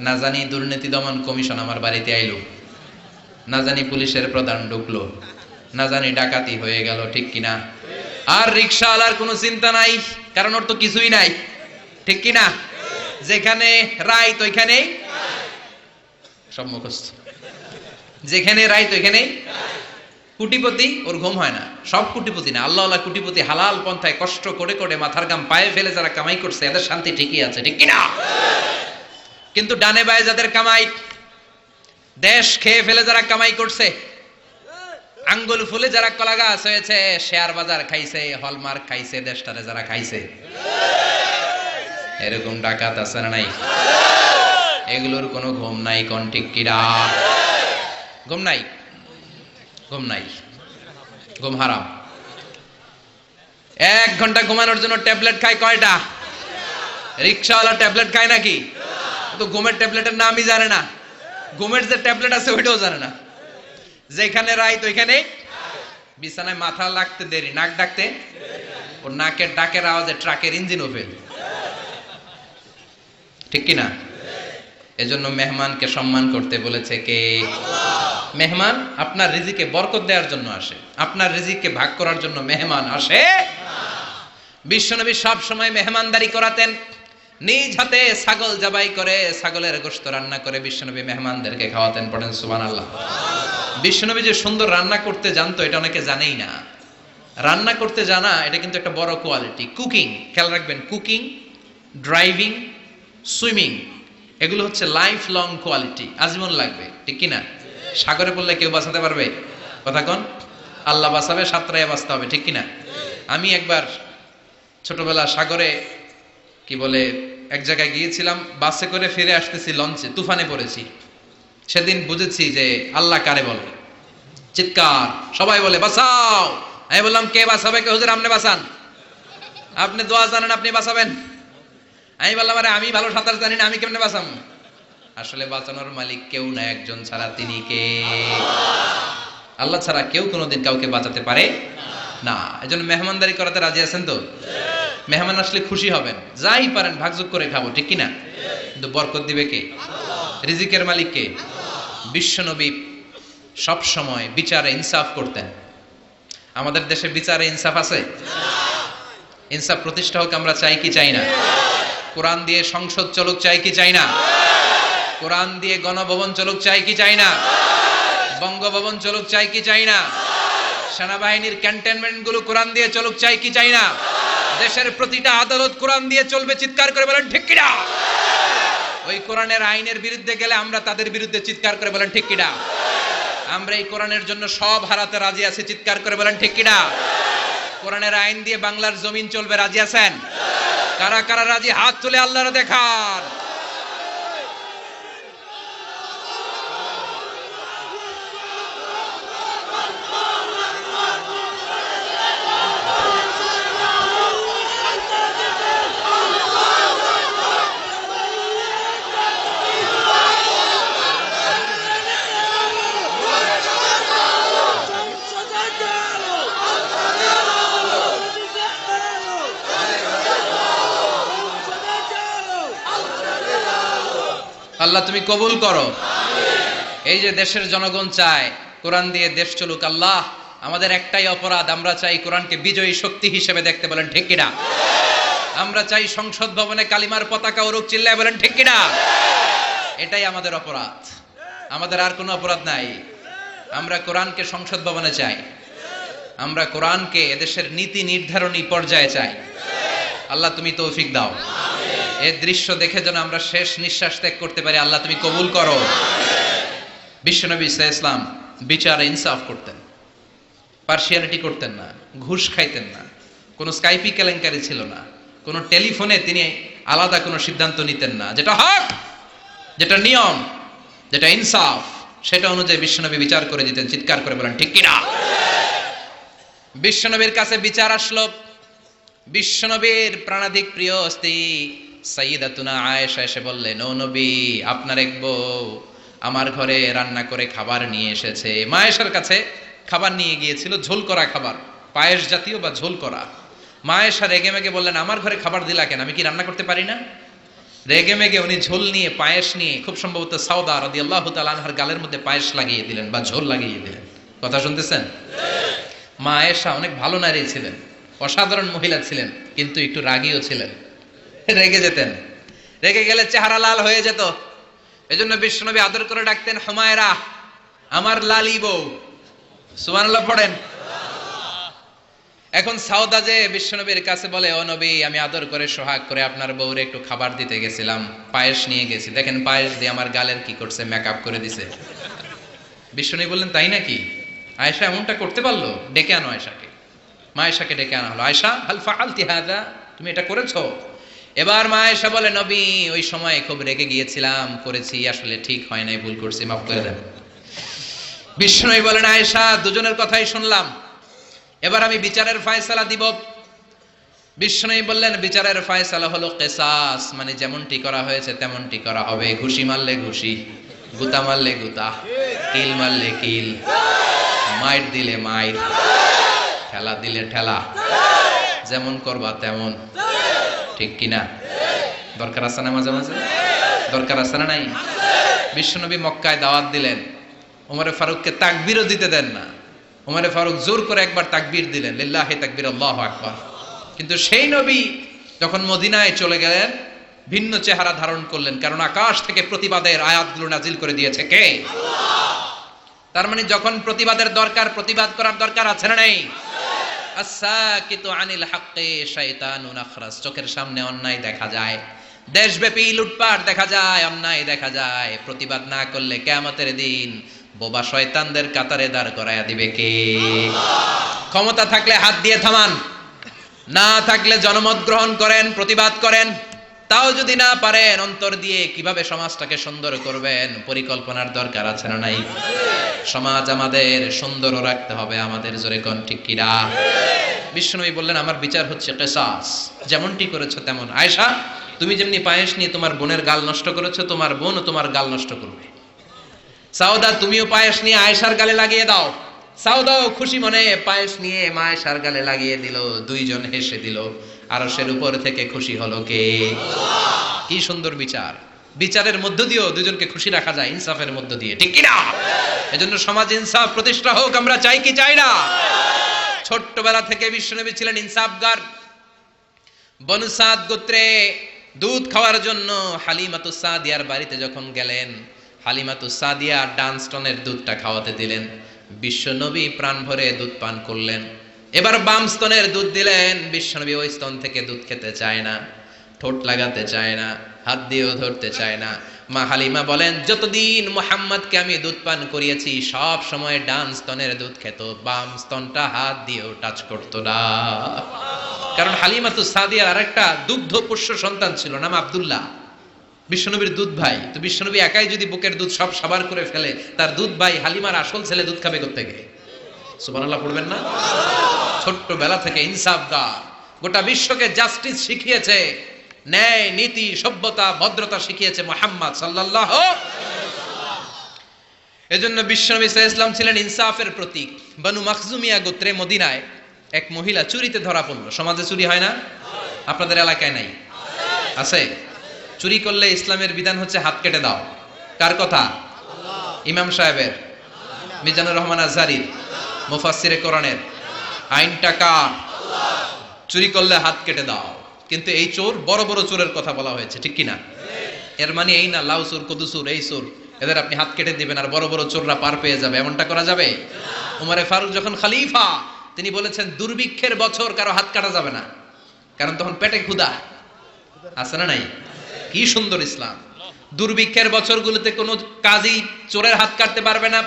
Speaker 1: না জানি দুর্নীতি দমন কমিশন আমার বাড়িতে আইলো, না জানি পুলিশের প্রধান ঢুকলো, না জানি ডাকাতি হয়ে গেল, ঠিক কিনা? আর রিকশাওয়ালার কোনো চিন্তা নাই, কারণ ওর তো কিছুই নাই, ঠিক কিনা? যেখানে রাইত ওইখানেই সব মুখস্থ, যেখানে রাইত ওইখানেই। কোটিপতি, ওর ঘুম হয় না। সব কোটিপতি না, আল্লাহ আল্লাহ কোটিপতি, হালাল পন্থায় কষ্ট করে করে মাথার গাম পায়ে ফেলে যারা কামাই করছে, এদের শান্তি ঠিকই আছে, ঠিক কিনা? কিন্তু ডানে বায়ে যাদের কামাই, দেশ খেয়ে ফেলে যারা কামাই করছে, আঙ্গুল ফুলে যারা কলা গাছ হয়েছে, শেয়ার বাজার খাইছে, হলমার্ক খাইছে, দেশটারে যারা খাইছে, এরকম ডাকাত আছে না নাই? এগুলোর কোনো ঘুম নাই, কোন ঠিক কিরা? ঘুম নাই, ঘুম নাই, ঘুম হারাম। 1 ঘন্টা ঘুমানোর জন্য ট্যাবলেট খায় কয়টা? রিকশাওয়ালা ট্যাবলেট খায় নাকি? তো ঘুমের ট্যাবলেটের নামই জানে না, ঘুমের যে ট্যাবলেট আছে ওইটাও জানে না। যেখানে রাইত ওইখানে বিছানায় মাথা লাগতে দেরি, নাক ডাকতে, ওর নাকের ডাকের আওয়াজে ট্রাকের ইঞ্জিনও ফেল, ঠিক কিনা? এজন্য মেহমানকে সম্মান করতে বলেছে কে? মেহমান আপনার রিজিকে বরকত দেওয়ার জন্য আসে, আপনার রিজিককে ভাগ করার জন্য মেহমান আসে। বিশ্বনবী সব সময় মেহমানদারি করাতেন। নিজ হাতে ছাগল জবাই করে, ছাগলের গোশত রান্না করে বিশ্বনবী মেহমানদেরকে খাওয়াতেন। পড়েন সুবহানাল্লাহ। বিশ্বনবী যে সুন্দর রান্না করতে জানতো এটা অনেকে জানেই না। রান্না করতে জানা এটা কিন্তু একটা বড় কোয়ালিটি। কুকিং, খেয়াল রাখবেন, কুকিং, ড্রাইভিং, সুইমিং, এগুলো হচ্ছে লাইফ লং কোয়ালিটি, আজীবন লাগবে, ঠিক কিনা? সাগরে পড়লে কেউ বাঁচাতে পারবে? কথা কোন? আল্লাহ বাঁচাবে, সাঁতরাইয়া বাঁচতে হবে, ঠিক কিনা? আমি একবার ছোটবেলা সাগরে কি বলে এক জায়গায় গিয়েছিলাম, বাসে করে ফিরে আসতেছি, লঞ্চে তুফানে পড়েছি। সেদিন বুঝেছি যে আল্লাহ কারে বলে। চিৎকার, সবাই বলে বাঁচাও। আমি বললাম কে বাঁচাবে? কে? হুজুর আপনি বাঁচান, আপনি দোয়া জানেন, আপনি বাঁচাবেন। আমি বললাম আরে আমি ভালো সাঁতার জানি না, আমি কেমনে বাঁচাবো? আসলে বাঁচানোর মালিক কেউ না, একজন ছাড়া, তিনি কে? আল্লাহ ছাড়া কেউ কোনোদিন কাউকে বাঁচাতে পারে না। এজন্য মেহমানদারি করাতে রাজি আছেন তো? মেহমান আসলে খুশি হবেন, যাই পারেন ভাগযোগ করে খাবো, ঠিক কিনা? কিন্তু বরকত দিবে কে? রিজিকের মালিক কে? বিশ্বনবী সব সময় বিচারে ইনসাফ করতেন। আমাদের দেশে বিচারে ইনসাফ আছে? ইনসাফ প্রতিষ্ঠা হোক আমরা চাই কি চাই না? কোরআন দিয়ে সংসদ চলুক চাই কি চাই না? কোরআন দিয়ে গণভবন চলুক চাই কি চাই না? বঙ্গভবন চলুক চাই কি চাই না? সেনাবাহিনীর ক্যান্টনমেন্ট গুলো কোরআন দিয়ে চলুক চাই কি চাই না? দেশের প্রতিটা আদালত কোরআন দিয়ে চলবে, চিৎকার করে বলেন ঠিক কিনা? ওই কোরআনের আইনের বিরুদ্ধে গেলে আমরা তাদের বিরুদ্ধে চিৎকার করে বলেন ঠিক কিনা? আমরা এই কোরআনের জন্য সব হারাতে রাজি আছি, চিৎকার করে বলেন ঠিক কিনা? কোরআনের আইন দিয়ে বাংলার জমিন চলবে, রাজি আছেন? কারা কারা রাজি হাত তুলে আল্লাহর দেখান। আল্লাহ তুমি কবুল করো। এই যে দেশের জনগণ চায় কোরআন দিয়ে দেশ চলুক, আল্লাহ আমাদের একটাই অপরাধ, আমরা চাই কোরআনকে বিজয়ী শক্তি হিসেবে দেখতে, বলেন ঠিক কিনা? আমরা চাই সংসদ ভবনে কালিমার পতাকা উড়ুক, চিল্লায় বলেন ঠিক কিনা? এটাই আমাদের অপরাধ, আমাদের আর কোনো অপরাধ নাই। আমরা কোরআনকে সংসদ ভবনে চাই, আমরা কোরআনকে এদেশের নীতি নির্ধারণী পর্যায়ে চাই। আল্লাহ তুমি তৌফিক দাও, এই দৃশ্য দেখে যেন আমরা শেষ নিঃশ্বাস ত্যাগ করতে পারি, আল্লাহ তুমি কবুল করো। বিশ্বনবী সাল্লাল্লাহু আলাইহি ওয়াসাল্লাম বিচারে ইনসাফ করতেন, পার্সিয়ালিটি করতেন না, ঘুষ খাইতেন না, কোনো স্কাইপি কেলেঙ্কারি ছিল না, কোনো টেলিফোনে তিনি আলাদা কোনো সিদ্ধান্ত নিতেন না। যেটা হক, যেটা নিয়ম, যেটা ইনসাফ, সেটা অনুযায়ী বিশ্বনবী বিচার করে দিতেন। চিৎকার করে বলেন ঠিক কিনা? বিশ্বনবীর কাছে বিচার আসলো, বিশ্বনবীর প্রাণাধিক প্রিয় স্ত্রী সাইয়্যিদাতুনা আয়েশা এসে বললেন, ও নবী, আপনার এক বউ আমার ঘরে রান্না করে খাবার নিয়ে এসেছে। মা আয়েশার কাছে খাবার নিয়ে গিয়েছিল, ঝোল করা খাবার, পায়েস জাতীয় বা ঝোল করা। মা আয়েশা রেগে মেগে বললেন, আমার ঘরে খাবার দিলা কেন, আমি কি রান্না করতে পারি না? রেগে মেগে উনি ঝোল নিয়ে, পায়েস নিয়ে, খুব সম্ভবত সাউদা রাদিয়াল্লাহু তাআলা আনহার গালের মধ্যে পায়েস লাগিয়ে দিলেন বা ঝোল লাগিয়ে দিলেন। কথা শুনতেছেন? মা আয়েশা অনেক ভালো নারী ছিলেন, অসাধারণ মহিলা ছিলেন, কিন্তু একটু রাগীও ছিলেন, রেগে যেতেন, রেগে গেলে চেহারা লাল হয়ে যেত। এজন্য বিশ্বনবী আদর করে ডাকতেন, হুমায়রা, আমার লালি বউ। সুবহানাল্লাহ পড়েন। এখন সাউদা যে বিশ্বনবীর কাছে বলে, ও নবী, আমি আদর করে সোহাগ করে আপনার বউরে একটু খাবার দিতে গেছিলাম, পায়েস নিয়ে গেছি, দেখেন পায়েস দিয়ে আমার গালের কি করছে, মেকআপ করে দিছে। বিশ্বনবী বললেন, তাই নাকি? আয়েশা এমনটা করতে পারলো? ডেকে আনো আয়েশাকে। মা আয়েশাকে ডেকে আনা হলো। আয়েশা, হাল ফাআলতি হাযা, তুমি এটা করেছো? এবার মা আয়েশা বলে, নবী, ওই সময় খুব রেগে গিয়েছিলাম, করেছি, আসলে ঠিক হয় নাই, ভুল করছি, মাফ করে দেন। বিশ্বনবী বলেন, আয়েশা, দুজনের কথাই শুনলাম, এবার আমি বিচারের ফয়সালা দিব। বিশ্বনবী বললেন, বিচারের ফয়সালা হলো কিসাস, মানে যেমনটি করা হয়েছে তেমনটি করা হবে। ঘুষি মারলে ঘুষি, গুতা মারলে গুতা, কিল মারলে কিল, মাইর দিলে মাইর, ঠেলা দিলে ঠেলা, যেমন করবা তেমন। ঠিক কিনা? দরকার আছে না? মাঝে মাঝে দরকার আছে না? নাই? বিশ্বনবী মক্কায় দাওয়াত দিলেন, ওমরে ফারুককে তাকবীরও দিতে দেন না। ওমরে ফারুক জোর করে একবার তাকবীর দিলেন, লিল্লাহি তাকবীর, আল্লাহু আকবার। কিন্তু সেই নবী যখন মদিনায় চলে গেলেন, ভিন্ন চেহারা ধারণ করলেন, কারণ আকাশ থেকে প্রতিবাদের আয়াতগুলো নাজিল করে দিয়েছে কে? তার মানে যখন প্রতিবাদের দরকার, প্রতিবাদ করার দরকার আছে না নেই? আস-সাকিতু আনিল হাক্কি শাইতানুন আখরাস। চোখের সামনে অন্যায় দেখা যায়, দেশব্যাপী লুটপাট দেখা যায়, অন্যায় দেখা যায়, প্রতিবাদ না করলে কিয়ামতের দিন বোবা শয়তানদের কাতারে দাঁড় করায়া দিবে কে? ক্ষমতা থাকলে হাত দিয়ে থামান, না থাকলে জনমত গ্রহণ করেন, প্রতিবাদ করেন। তাও যদি না পারেন, অন্তর দিয়ে কিভাবে সমাজটাকে সুন্দর করবেন পরিকল্পনার দরকার আছে না নাই? সমাজ আমাদের সুন্দরও রাখতে হবে আমাদের, জোরে কোন ঠিক কিনা? বিশ্বনবী বললেন, আমার বিচার হচ্ছে কিসাস, যেমনটি করেছো তেমন। আয়েশা, তুমি যেমনি পায়েস নিয়ে তোমার বোনের গাল নষ্ট করেছো, তোমার বোনও তোমার গাল নষ্ট করবে। সাউদা, তুমিও পায়েস নিয়ে আয়েশার গালে লাগিয়ে দাও। সাউদাও খুশি মনে পায়েস নিয়ে মা আয়েশার গালে লাগিয়ে দিল, দুইজন হেসে দিল। আরশের উপর থেকে খুশি হলো কে? কি সুন্দর বিচার! বিচারের মধ্য দিয়েও দুজনকে খুশি রাখা যায়, ইনসাফের মধ্য দিয়ে, ঠিক কিনা? এজন্য সমাজ ইনসাফ প্রতিষ্ঠা হোক, আমরা চাই কি চাই না? ছোট্টবেলা থেকে বিশ্বনবী ছিলেন ইনসাফগার। বনু সাদ গোত্রে দুধ খাওয়ার জন্য হালিমাতুস সাদিয়ার বাড়িতে যখন গেলেন, হালিমাতুস সাদিয়া ডানস্টনের দুধটা খাওয়াতে দিলেন। বিশ্বনবী প্রাণ ভরে দুধ পান করলেন। এবার বাম স্তনের দুধ দিলেন, বিশ্বনবী ওই স্তন থেকে দুধ খেতে চায় না, ঠোঁট লাগাতে চায় না। হাত দিয়েও ধরতে চায় না। মা হালিমা বলেন, যতদিন মুহাম্মদকে আমি দুধ পান করিয়েছি সব সময় ডান স্তনের দুধ খেত, বাম স্তনটা হাত দিয়েও টাচ করতো না। কারণ হালিমাতু সাদিয়ার আরেকটা দুগ্ধ পুষ্য সন্তান ছিল, নাম আব্দুল্লাহ, বিশ্বনবীর দুধ ভাই। তো বিশ্বনবী একাই যদি বুকের দুধ সব সাবার করে ফেলে, তার দুধ ভাই হালিমার আসল ছেলে দুধ খাবে কোত্থেকে? সুবহানাল্লাহ পড়বেন না? ছোট্ট বেলা থেকে ইনসাফগার, গোটা বিশ্বকে জাস্টিস শিখিয়েছে, ন্যায় নীতি সভ্যতা ভদ্রতা শিখিয়েছে মুহাম্মদ সাল্লাল্লাহু। এজন্য বিশ্বনবী সাল্লাল্লাহু আলাইহি ওয়াসাল্লাম ছিলেন ইনসাফের প্রতীক। বনু মাখজুমিয়া গোত্রে মদিনায় এক মহিলা চুরিতে ধরা পড়লো। সমাজে চুরি হয় না? আপনাদের এলাকায় নাই? আছে? চুরি করলে ইসলামের বিধান হচ্ছে হাত কেটে দাও। কার কথা? ইমাম সাহেবের, মিজানুর রহমান আজহারির, মুফাসসিরে কোরআনের। আইনটা কার? চুরি করলে হাত কেটে দাও। কিন্তু এই চোর, বড় বড় চোরের কথা বলা হয়েছে, ঠিক কিনা? এর মানে এই না লাউ চোর, কদু চোর, এই চোর, এদের আপনি হাত কেটে দিবেন আর বড় বড় চোররা পার পেয়ে যাবে, এমনটা করা যাবে? উমরে ফারুক যখন খলিফা, তিনি বলেছেন দুর্ভিক্ষের বছর কারো হাত কাটা যাবে না, কারণ তখন পেটে ক্ষুধা আছে না নাই? কি সুন্দর ইসলাম! দুর্ভিক্ষের বছরগুলোতে কোনো কাজী চোরের হাত কাটতে পারবে না,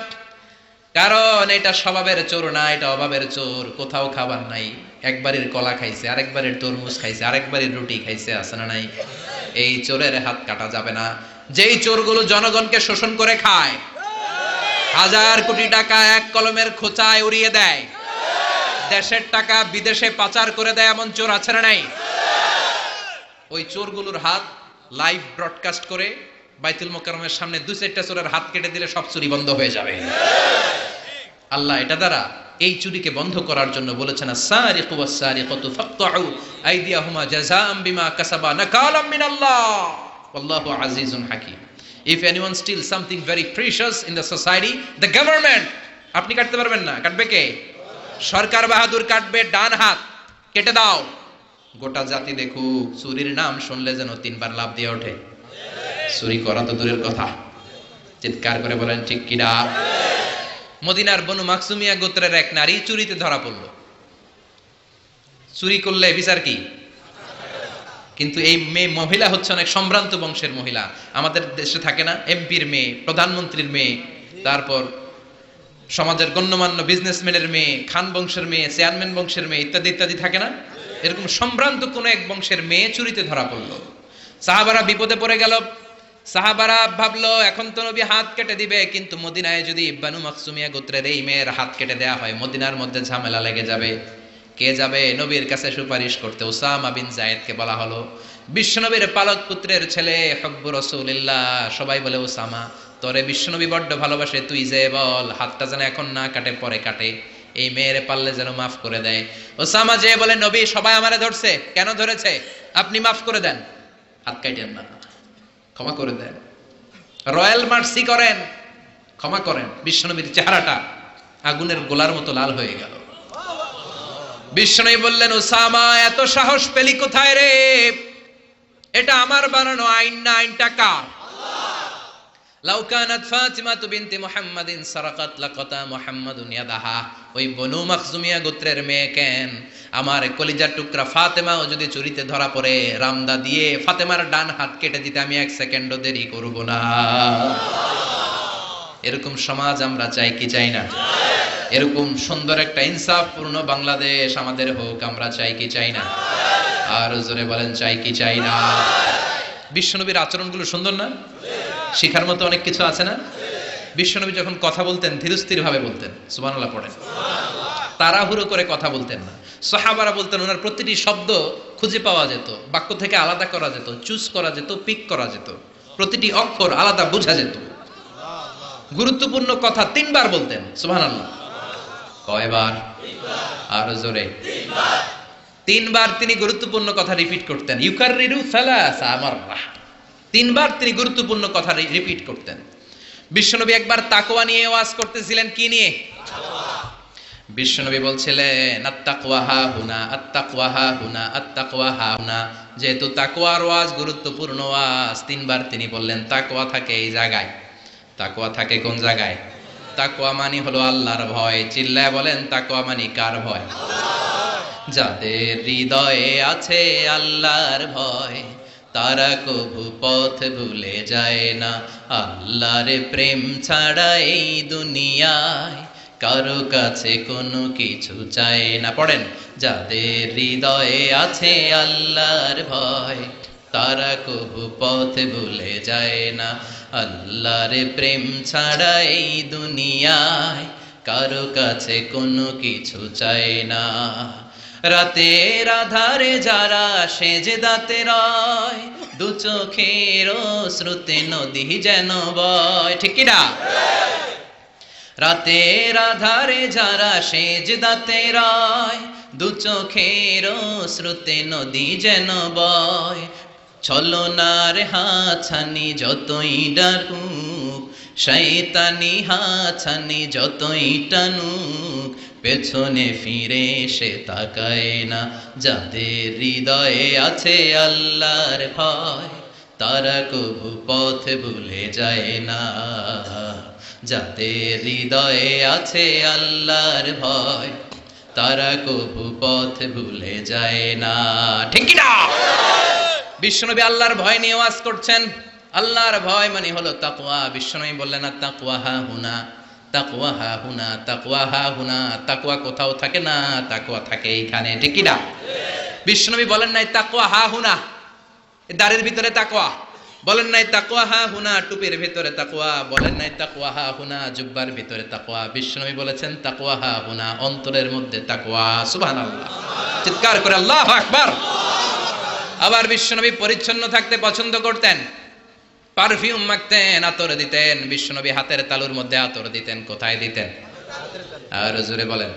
Speaker 1: কারণ এটা স্বভাবের চোর না, এটা অভাবের চোর। কোথাও খাবার নাই, একবারের কলা খাইছে, আরেকবারের তরমুজ খাইছে, আরেকবারের রুটি খাইছে, আছে না নাই? এই চোরের হাত কাটা যাবে না। যেই চোরগুলো জনগণকে শোষণ করে খায়, হাজার কোটি টাকা এক কলমের খোঁচায় উড়িয়ে দেয়, দেশের টাকা বিদেশে পাচার করে দেয়, এমন চোর আছে না নাই? ওই চোরগুলোর হাত লাইভ ব্রডকাস্ট করে বাইতুল মোকাররমের সামনে দুই চারটা চোরের হাত কেটে দিলে সব চুরি বন্ধ হয়ে যাবে। আল্লাহ এটা দ্বারা এই চুরিকে বন্ধ করার জন্য বলেছেন, আস-সারিকু ওয়াস-সারিকাতু ফাকতাউ আইদিয়াহুমা জাযাআম বিমা কাসাবা নাকালাম মিনাল্লাহ ওয়াল্লাহু আজিজুন হাকীম। If anyone steals something very precious in the society, the government, আপনি কাটতে পারবেন না, কাটবে কে? সরকার বাহাদুর কাটবে, ডান হাত কেটে দাও। গোটা জাতি দেখুক, চুরির নাম শুনলে যেন তিনবার লাফ দিয়ে ওঠে। চুরি করা তো দূরের কথা, চিৎকার করে বলেন ঠিক কিনা? মদিনার বনু মাখজুমিয়া গোত্রের এক নারী চুরিতে ধরা পড়ল। চুরি করলে বিচার কি? কিন্তু এই মেয়ে মহিলা হচ্ছে অনেক সম্ভ্রান্ত বংশের মহিলা। আমাদের দেশে থাকে না, এমপির মেয়ে, প্রধানমন্ত্রীর মেয়ে, তারপর সমাজের গণ্যমান্য বিজনেসম্যানের মেয়ে, খান বংশের মেয়ে, চেয়ারম্যান বংশের মেয়ে, ইত্যাদি ইত্যাদি থাকে না? এরকম সম্ভ্রান্ত কোন এক বংশের মেয়ে চুরিতে ধরা পড়লো। সাহাবারা বিপদে পড়ে গেল। সাহাবারা ভাবলো এখন তো নবী হাত কেটে দিবে, কিন্তু মদিনায় যদি বনু মাখজুমিয়া গোত্রের এই মেয়ের হাত কেটে দেয়া হয়, মদিনার মধ্যে ঝামেলা লেগে যাবে। কে যাবে নবীর কাছে সুপারিশ করতে? উসামা বিন যায়েদকে বলা হলো। বিশ্বনবীর পালক পুত্রের ছেলে, হব্বু রাসূলুল্লাহ। সবাই বলে, উসামা তোরে বিশ্বনবী বড্ড ভালোবাসে, তুই যে বল হাতটা যেন এখন না কাটে, পরে কাটে, এই মেয়ের পারলে যেন মাফ করে দেয়। ওসামা যে বলে, নবী সবাই আমারে ধরছে, কেন ধরেছে? আপনি মাফ করে দেন, হাত কাটেন না, ক্ষমা করে দেন, রয়্যাল মার্সি করেন, ক্ষমা করেন। বিশ্বনবীর চেহারাটা আগুনের গোলার মতো লাল হয়ে গেল। বিশ্বনবী বললেন, ওসামা এত সাহস পেলি কোথায় রে? এটা আমার বানানো আইন না, আইনটা কার? লাউ কানাত ফাতিমাতু বিনতি মুহাম্মাদিন সারাকাত লাকাতা মুহাম্মাদুন ইয়াদাহা। ওই বনু মাখজুমিয়া গোত্রের মেয়ে কেন, আমার কলিজার টুকরা ফাতেমাও যদি চুরিতে ধরা পড়ে, রামদা দিয়ে ফাতেমার ডান হাত কেটে দিতে আমি এক সেকেন্ডও দেরি করব না। এরকম সমাজ আমরা চাই কি চাই না? এরকম সুন্দর একটা ইনসাফপূর্ণ বাংলাদেশ আমাদের হোক, আমরা চাই কি চাই না? আর জোরে বলেন, চাই কি চাই না? বিশ্বনবীর আচরণগুলো সুন্দর না? শিখার মতো অনেক কিছু আছে না? বিশ্বনবী যখন কথা বলতেন ধীরস্থির ভাবে বলতেন, সুবহানাল্লাহ পড়েন। তাড়াহুড়ো করে কথা বলতেন না। সাহাবারা বলতেন ওনার প্রতিটি শব্দ খুঁজে পাওয়া যেত, বাক্য থেকে আলাদা করা যেত, চুজ করা যেত, পিক করা যেত, প্রতিটি অক্ষর আলাদা বোঝা যেত। গুরুত্বপূর্ণ কথা 3 বার বলতেন, সুবহানাল্লাহ। কয়বার? আর জোরে 3 বার তিনি গুরুত্বপূর্ণ কথা রিপিট করতেন। ইউকাররিরু সালাসা মাররা, 3 বার তিনি গুরুত্বপূর্ণ কথা রিপিট করতেন। বিশ্বনবী একবার তাকওয়া নিয়ে ওয়াজ করতেছিলেন। কি নিয়ে? বিশ্বনবী বলছিলেন, আত্তাকওয়া হা হুনা, আত্তাকওয়া হা হুনা, আত্তাকওয়া হা হুনা। যেহেতু তাকওয়ার ওয়াজ গুরুত্বপূর্ণ ওয়াজ, 3 বার তিনি বললেন তাকওয়া থাকে এই জায়গায়। তাকওয়া থাকে কোন জায়গায়? তাকওয়া মানে হলো আল্লাহর ভয়। চিল্লায় বলেন, তাকওয়া মানে কার ভয়? যাদের হৃদয়ে আছে আল্লাহর ভয়, তারা কবু পথ ভুলে যায় না। আল্লাহর প্রেম ছাড়া এই দুনিয়ায় কারো কাছে কোনো কিছু চায় না। পড়েন, যাদের হৃদয়ে আছে আল্লাহর ভয়, তারা কবু পথ ভুলে যায় না। আল্লাহর প্রেম ছাড়া এই দুনিয়ায় কারো কাছে কোনো কিছু চায় না। রাতের আধারে যারা সেজদাতে রয়, দু চোখের শ্রুতে নদী যেন বয়। ঠিক কি না? রাতের আধারে যারা সেজদাতে রয়, দু চোখের শ্রুতে নদী যেন বয়। ছলনার হাছানি যতই ডাকুক, শয়তানি হাছানি যতই টানুক, পেছনে ফিরে সে তাকায় না। যাদের হৃদয়ে আছে আল্লাহর ভয়, তারা কবু পথ ভুলে যায় না। যাদের হৃদয়ে আছে আল্লাহর ভয়, তারা কবু পথ ভুলে যায় না। ঠিক কি না? বিশ্বনবী আল্লাহর ভয় নিয়ে ওয়াজ করছেন। আল্লাহর ভয় মানে হলো তাকওয়া। বিশ্বনবী বললেন, তাকওয়া হা হুনা, তাকওয়া হা হুনা, তাকওয়া হা হুনা। তাকওয়া কোথাও থাকে না, তাকওয়া থাকে এইখানে। ঠিক কি না? বিশ্বনবী বলেন নাই তাকওয়া হা হুনা, দাড়ির ভিতরে তাকওয়া। বলেন নাই তাকওয়া হা হুনা, টুপির ভিতরে তাকওয়া। বলেন নাই তাকওয়া হা হুনা, জুব্বার ভিতরে তাকওয়া। বিশ্বনবী বলেছেন তাকওয়া হা হুনা, অন্তরের মধ্যে তাকওয়া। সুবহানাল্লাহ, চিৎকার করে আল্লাহু আকবার। আবার বিশ্বনবী পরিচ্ছন্ন থাকতে পছন্দ করতেন। পারফিউম মাখতেন, আতর দিতেন। বিশ্বনবী হাতের তালুর মধ্যে আতর দিতেন। কোথায় দিতেন? আর জোরে বলেন,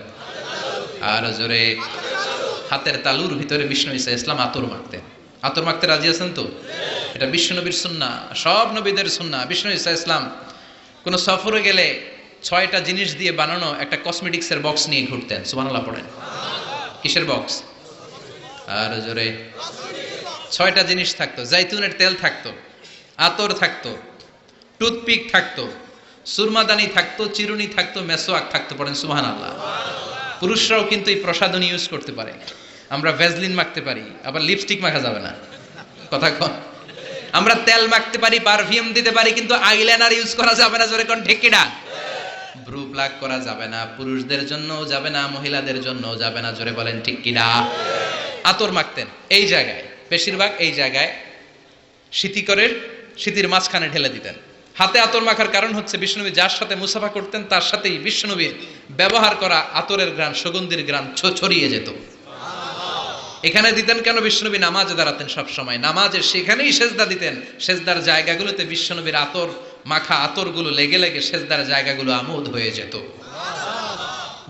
Speaker 1: আর জোরে। হাতের তালুর ভিতরে বিশ্বনবী সাল্লাল্লাহু আলাইহি ওয়াসাল্লাম আতর মাখতেন। আতর মাখতে রাজি আছেন তো? এটা বিশ্বনবীর সুন্নাহ, সব নবীদের সুন্নাহ। বিশ্বনবী সাল্লাল্লাহু আলাইহি ওয়াসাল্লাম কোন সফরে গেলে 6টা জিনিস দিয়ে বানানো একটা কসমেটিক্সের বক্স নিয়ে ঘুরতেন। সুবহানাল্লাহ পড়েন। কিসের বক্স? আর জোরে। 6টা জিনিস থাকতো। জাইতুনের তেল থাকতো, আতর থাকতো, টুথপিক থাকতো, সুরমাদানি থাকতো, চিরুনি থাকতো, মেসোয়াক থাকতো। পড়েন সুবহানাল্লাহ। পুরুষরাও কিন্তু এই প্রসাধনী ইউজ করতে পারে। আমরা ভ্যাসলিন মাখতে পারি, আবার লিপস্টিক মাখা যাবে না। কথা কন। আমরা তেল মাখতে পারি, পারফিউম দিতে পারি, কিন্তু আইলাইনার ইউজ করা যাবে না। জোরে কোন ঠিক কি না? ব্রু প্লাক করা যাবে না, পুরুষদের জন্যও যাবে না, মহিলাদের জন্যও যাবে না। জোরে বলেন ঠিক কি না? আতর মাখতেন এই জায়গায়, বেশিরভাগ এই জায়গায় শীতির মাঝখানে ঢেলে দিতেন। হাতে আতর মাখার কারণ হচ্ছে বিশ্বনবী যার সাথে মুসাফা করতেন তার সাথেই বিশ্বনবীর ব্যবহার করা আতরের ঘ্রাণ, সুগন্ধির ঘ্রাণ ছড়িয়ে যেত। এখানে দিতেন কেন? বিশ্বনবী নামাজে দাঁড়াতেন সব সময়, নামাজে সেখানেই সেজদা দিতেন। সেজদার জায়গাগুলোতে বিশ্বনবীর আতর মাখা আতরগুলো লেগে লেগে সেজদার জায়গাগুলো আমোদ হয়ে যেত।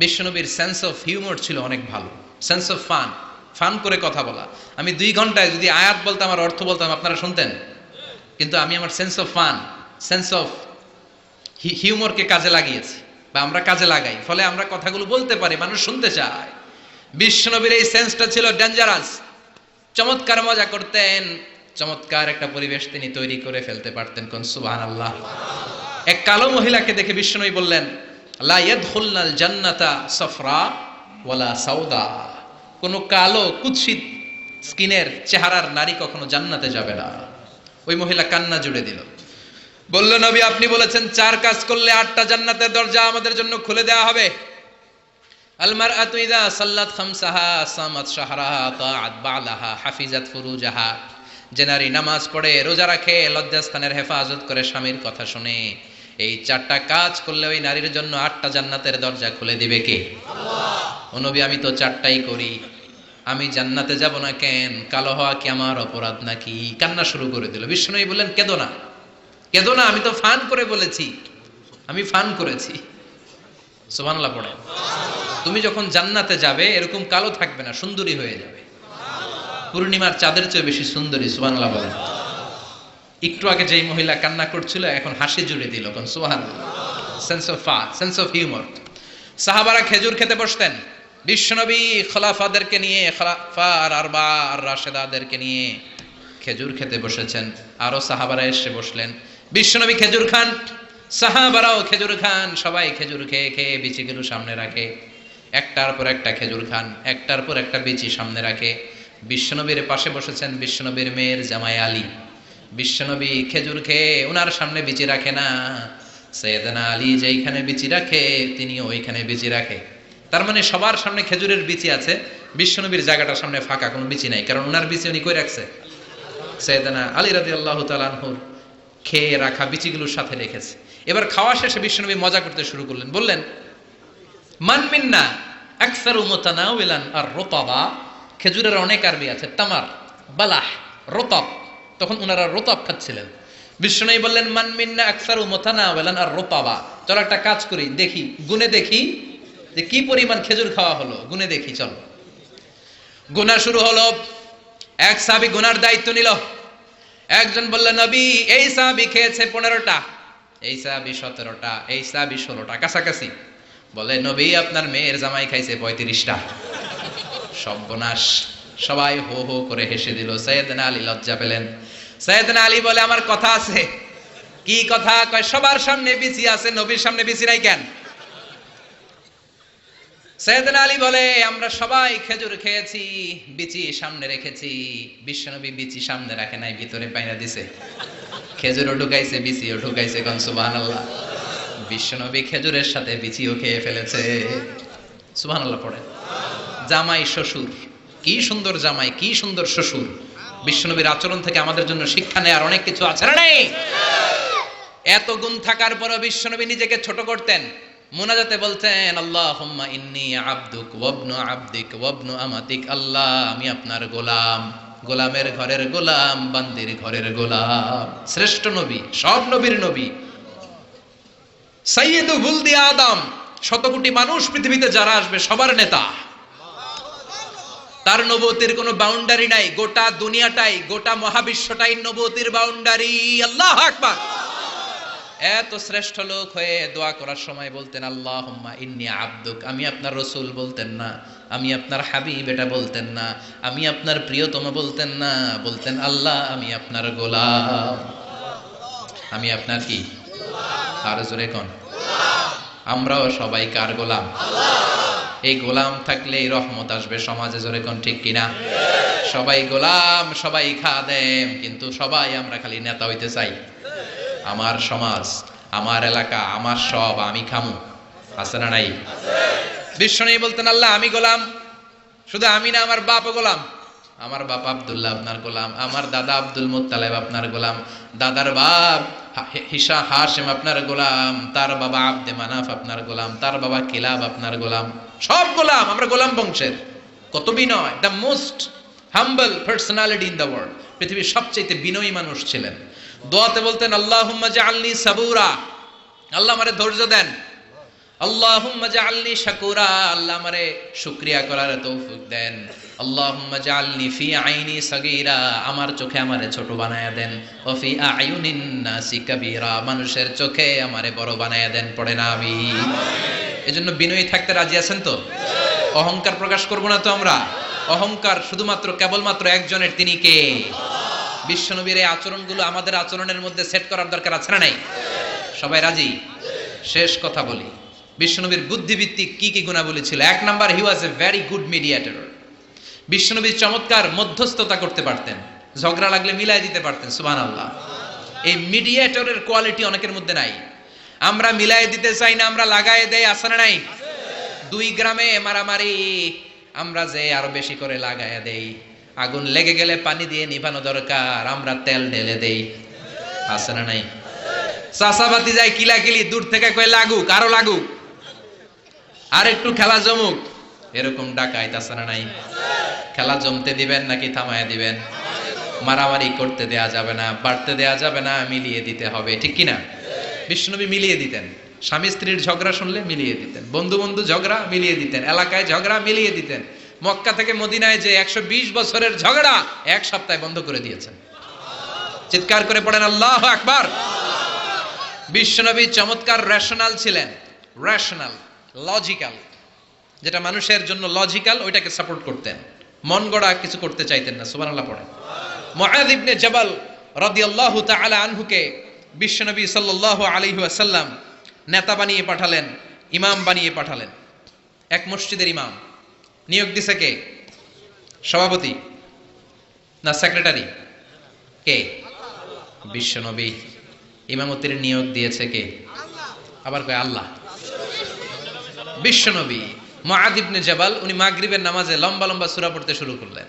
Speaker 1: বিশ্বনবীর সেন্স অফ হিউমার ছিল অনেক ভালো, সেন্স অফ ফান করে কথা বলা। আমি 2 ঘন্টায় যদি আয়াত বলতাম আর অর্থ বলতাম আপনারা শুনতেন, কিন্তু আমি আমার sense of fun, sense of হিউমারকে কাজে লাগিয়েছি, বা আমরা কাজে লাগাই, ফলে আমরা কথাগুলো বলতে পারি, মানুষ শুনতে চায়। বিশ্বনবীর এই সেন্সটা ছিল ডেঞ্জারাস। চমৎকার মজা করতেন, চমৎকার একটা পরিবেশ তিনি তৈরি করে ফেলতে পারতেন। কোন সুবহানাল্লাহ। এক কালো মহিলাকে দেখে বিশ্বনবী বললেন, লা ইয়াদখুলনাল জান্নাতা সাফরা ওয়ালা সাউদা। কোন কালো কুৎসিত স্কিনের চেহারার নারী কখনো জান্নাতে যাবে না। ওই মহিলা কান্না জুড়ে দিল, বলল, নবী আপনি বলেছেন 4 কাজ করলে 8টা জান্নাতের দরজা আমাদের জন্য খুলে দেওয়া হবে। আল মারআতু ইযা সাল্লাত খামসাহা সামাত শাহরাহা তাআত বালাহা হাফিজাত ফুরুজাহা। যে নারী নামাজ পড়ে, রোজা রাখে, লজ্জাস্থানের হেফাজত করে, স্বামীর কথা শুনে, এই 4টা কাজ করলে ওই নারীর জন্য 8টা জান্নাতের দরজা খুলে দিবে কে? আল্লাহ। ও নবী আমি তো 4টাই করি, আমি জান্নাতে যাব না কেন? কালো হওয়া কি আমার অপরাধ নাকি? কান্না শুরু করে দিল। বিশ্বনবী বললেন, কেঁদো না, কেঁদো না, আমি তো ফান করে বলেছি, আমি ফান করেছি। সুবহানাল্লাহ পড়েন। তুমি যখন জান্নাতে যাবে এরকম কালো থাকবে না, সুন্দরী হয়ে যাবে, পূর্ণিমার চাঁদের চেয়ে বেশি সুন্দরী। সুবহানাল্লাহ বলেন। একটু আগে যেই মহিলা কান্না করছিল এখন হাসি জুড়ে দিল। কোন সুবহানাল্লাহ। Sense of fun, sense of humour. সাহাবারা খেজুর খেতে বসতেন। বিশ্বনবী খলাফাদেরকে নিয়ে, খলাফা আর আরবা আর রাশেদাদেরকে নিয়ে খেজুর খেতে বসেছেন। আরো সাহাবারা এসে বসলেন। বিশ্বনবী খেজুর খান, সাহাবারাও খেজুর খান। সবাই খেজুর খেয়ে খেয়ে বিচিগুলো সামনে রাখে, একটার পর একটা খেজুর খান, একটার পর একটা বিচি সামনে রাখে। বিশ্বনবীর পাশে বসেছেন বিশ্বনবীর মেয়ের জামাই আলী। বিশ্বনবী খেজুর খেয়ে ওনার সামনে বিচি রাখে না, সৈয়দনা আলী যেইখানে বিচি রাখে তিনি ওইখানে বিচি রাখে। তার মানে সবার সামনে খেজুরের বিচি আছে, বিশ্বনবীর জায়গাটার সামনে ফাঁকা, কোনো বিচি নাই, কারণ ওনার বিচি উনি কই রাখছে, সৈয়দনা আলী রাদিয়াল্লাহু তাআলা আনহুর খেয়ে রাখা বিচিগুলোর সাথে রেখেছে। এবার খাওয়া শেষে বিশ্বনবী মজা করতে শুরু করলেন, বললেন মান মিন্না আকসারু মুতানাওয়ালান আর রতাবা। খেজুরের অনেক আরবি আছে, তামার, বালাহ, রতাব। তখন ওনারা রতাব খাচ্ছিলেন। বিশ্বনবী বললেন মান মিন্না আকসারু মুতানাওয়ালান আর রতাবা। চলো একটা কাজ করি, দেখি গুনে দেখি যে কি পরিমাণ খেজুর খাওয়া হলো, গুনে দেখি। চলো গুনা শুরু হলো। এক সাহাবী গুনার দায়িত্ব নিল। একজন বললেন নবী এই সাহাবী খেয়েছে 15টা, এই সাহাবী 17টা, এই সাহাবী 16টা, কাছাকাছি। বলে নবী আপনার মেয়ের জামাই খাইছে 35টা। সর্বনাশ, সবাই হো হো করে হেসে দিল। সৈয়দনা আলী লজ্জা পেলেন। সৈয়দনা আলী বলে আমার কথা আছে। কি কথা? কয় সবার সামনে বিচি আছে, নবীর সামনে বিচি নাই কেন? সৈয়দনা আলী বলে আমরা সবাই খেজুর খেয়েছি, বিচি সামনে রেখেছি, বিশ্বনবী বিচি সামনে রাখে নাই, ভিতরে পাইনা দিছে। খেজুরও ঢুকাইছে, বিচিও ঢুকাইছে। কোন সুবহানাল্লাহ। বিশ্বনবী খেজুরের সাথে বিচিও খেয়ে ফেলেছে। সুবহানাল্লাহ পড়ে। জামাই শ্বশুর, কি সুন্দর জামাই, কি সুন্দর শ্বশুর। বিশ্বনবীর আচরণ থেকে আমাদের জন্য শিক্ষা নেওয়ার অনেক কিছু আছে না নেই? এত গুণ থাকার পরও বিশ্বনবী নিজেকে ছোট করতেন। মুনাজাতে বলতেন আল্লাহুম্মা ইন্নী আবদুক ওয়াবনু আবদিক ওয়াবনু আমাতিক। আল্লাহ আমি আপনার গোলাম, গোলামের ঘরের গোলাম, বান্দির ঘরের গোলাম। শ্রেষ্ঠ নবী, সব নবীর নবী, সাইয়্যিদু ওয়ালদি আদম, শত কোটি মানুষ পৃথিবীতে যারা আসবে সবার নেতা। তার নবুয়তের কোনো বাউন্ডারি নাই, গোটা দুনিয়াটাই, গোটা মহাবিশ্বটাই নবুয়তের বাউন্ডারি। আল্লাহু আকবার। এত শ্রেষ্ঠ লোক হয়ে দোয়া করার সময় বলতেন আল্লাহুম্মা ইন্নী আবদুক। আমি আপনার রসুল বলতেন না, আমি আপনার হাবিব এটা বলতেন না, আমি আপনার প্রিয়তম বলতেন না, বলতেন আল্লাহ আমি আপনার গোলাম। আমি আপনার কি? আর জোরে কোন? আমরাও সবাই কার গোলাম? এই গোলাম থাকলে এই রহমত আসবে সমাজে। জোরে কোন ঠিক কিনা? সবাই গোলাম, সবাই খাদেম, কিন্তু সবাই আমরা খালি নেতা হইতে চাই। আমার সমাজ, আমার এলাকা, আমার সব আমি খামু, আছে না নাই? বিশ্বনবী বলতেন আল্লাহ আমি গোলাম, শুধু আমি না আমার বাপও গোলাম। আমার বাপ আব্দুল্লাহ আপনার গোলাম, আমার দাদা আব্দুল মুত্তালিব আপনার গোলাম, দাদার বাপ হাশিম আপনার গোলাম, তার বাবা আব্দে মানাফ আপনার গোলাম, তার বাবা কিলাব আপনার গোলাম, সব গোলাম। আমরা গোলাম বংশের। কত বিনয়! The most humble personality in the world. পৃথিবীর সবচেয়ে বিনয়ী মানুষ ছিলেন। দোয়াতে বলতেন আল্লাহুম্মা জাআলনি সাবুরা, আল্লাহ আমারে ধৈর্য দেন। আল্লাহুম্মা জাআলনি শাকুরা, আল্লাহ আমারে শুকরিয়া করার তৌফিক দেন। আল্লাহুম্মা জাআলনি ফি আইনি সাগীরা, আমার চোখে আমারে ছোট বানায়া দেন। ওয়া ফি আয়ুনিন নাসি কাবীরা, মানুষের চোখে আমারে বড় বানায়া দেন। পড়ে না আমিন। এজন্য বিনয়ী থাকতে রাজি আছেন তো? অহংকার প্রকাশ করব না তো আমরা। অহংকার শুধুমাত্র কেবলমাত্র একজনের, তিনি কে? বিশ্বনবীর এই আচরণগুলো আমাদের আচরণের মধ্যে সেট করার দরকার আছে না নাই? সবাই রাজি? শেষ কথা বলি, বিশ্বনবীর বুদ্ধিভিত্তিক কি কি গুণাবলী ছিল। 1 number, he was a very good mediator. বিশ্বনবী চমৎকার মধ্যস্থতা করতে পারতেন, ঝগড়া লাগলে মিলাই দিতে পারতেন। সুবহানাল্লাহ। এই মিডিয়েটরের কোয়ালিটি অনেকের মধ্যে নাই। আমরা মিলাই দিতে চাই না, আমরা লাগায় দেই, আছে না নাই? 2 গ্রামে মারামারি, আমরা যে আরো বেশি করে লাগায় দেই। আগুন লেগে গেলে পানি দিয়ে নিভানো দরকার, আমরা তেল ঢেলে দেই, আছে না নাই? চাষাবাতি যায় কিলাকিলি, দূর থেকে কয় লাগুক, আরো লাগুক, আর একটু খেলা জমুক, এরকম ডাকাইত, আছে না নাই? খেলা জমতে দিবেন নাকি থামায় দিবেন? মারামারি করতে দেয়া যাবে না, বাড়তে দেয়া যাবে না, মিলিয়ে দিতে হবে, ঠিক কিনা? বিশ্বনবী মিলিয়ে দিতেন। স্বামী স্ত্রীর ঝগড়া শুনলে মিলিয়ে দিতেন, বন্ধু বন্ধু ঝগড়া মিলিয়ে দিতেন, এলাকায় ঝগড়া মিলিয়ে দিতেন। মক্কা থেকে মদিনায় যে 120 বছরের ঝগড়া 1 সপ্তাহে বন্ধ করে দিয়েছেন। চিৎকার করে পড়েন আল্লাহু আকবার। বিশ্বনবী চমৎকার রেশনাল ছিলেন। রেশনাল, লজিক্যাল, যেটা মানুষের জন্য লজিক্যাল ওইটাকে সাপোর্ট করতেন, মন গড়া কিছু করতে চাইতেন না। সুবহানাল্লাহ পড়েন। মুআয ইবনে জাবাল রাদিয়াল্লাহু তাআলা আনহুকে বিশ্বনবী সাল্লাল্লাহু আলাইহি ওয়াসাল্লাম নেতা বানিয়ে পাঠালেন, ইমাম বানিয়ে পাঠালেন। এক মসজিদের ইমাম। নিয়োগ দিছে কে? সভাপতি। না সেক্রেটারি? কে? বিশ্বনবী। ইমামতির নিয়োগ দিয়েছে কে? আবার কয় আল্লাহ। বিশ্বনবী। মুআয ইবনে জাবাল উনি মাগরিবের নামাজে লম্বা লম্বা সূরা পড়তে শুরু করলেন।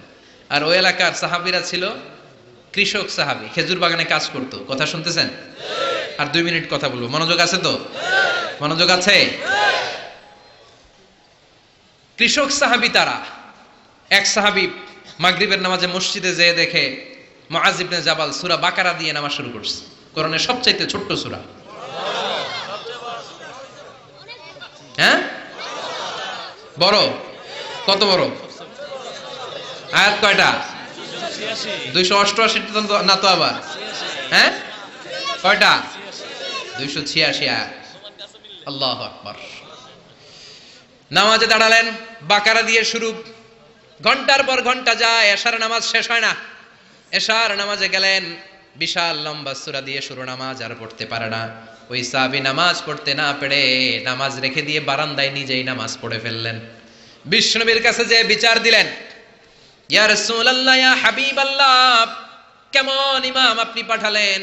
Speaker 1: আর ওই এলাকার সাহাবীরা ছিল কৃষক সাহাবী, খেজুর বাগানে কাজ করত। কথা শুনতেছেন? আর 2 মিনিট কথা বলবো, মনোযোগ আছে তো? মনোযোগ আছে? কৃষক সাহাবী তারা। এক সাহাবী মাগরিবের নামাজে মসজিদে যেয়ে দেখে মুআয ইবনে জাবাল সূরা বাকারা দিয়ে নামাজ শুরু করছে। কোরআনের সবচাইতে ছোট্ট সূরা। হ্যাঁ, বড়? কত বড়? আয়াত কয়টা? 288 না তো আবার? হ্যাঁ, কয়টা? 286 আয়াত। আল্লাহু আকবার। নামাজে দাঁড়ালেন, বাকারা দিয়ে শুরু। ঘন্টার পর ঘন্টা যায়, এশার নামাজ শেষ হয় না। এশার নামাজে গেলেন, বিশাল লম্বা সূরা দিয়ে শুরু, নামাজ আর পড়তে পারে না। ওই সাহাবী নামাজ পড়তে না পেরে নামাজ রেখে দিয়ে বারান্দায় নিজেই নামাজ পড়ে ফেললেন। বিশ্বনবীর কাছে যে বিচার দিলেন, ইয়া রাসূলুল্লাহ, ইয়া হাবিবাল্লাহ, কেমন ইমাম আপনি পাঠালেন?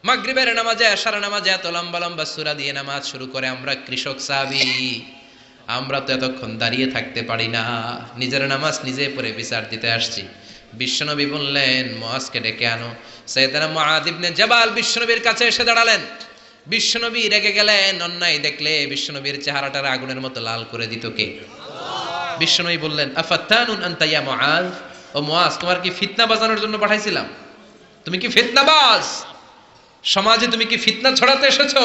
Speaker 1: মাগরিবের নামাজে, এশার নামাজে এত লম্বা লম্বা সূরা দিয়ে নামাজ শুরু করে। আমরা কৃষক সাহাবী, আমরা তো এতক্ষণ দাঁড়িয়ে থাকতে পারি না, নিজের নামাজ নিজে পড়ে বিচার দিতে আসছি। বিশ্বনবী বললেন, মুআজকে ডেকে আনো। সাইয়েদনা মুআয ইবনে জাবাল বিশ্বনবীর কাছে এসে দাঁড়ালেন। বিশ্বনবী রেগে গেলেন, অন্যায় দেখলে বিশ্বনবীর চেহারাটার আগুনের মতো লাল করে দিত কে? বিশ্বনবী বললেন, আফাত্তানুন আনতা ইয়া মুআয, ও মুআয, তোমার কি ফিতনা বাজানোর জন্য পাঠাইছিলাম? তুমি কি ফিতনাবাজ? সমাজে তুমি কি ফিতনা ছড়াতে এসেছো?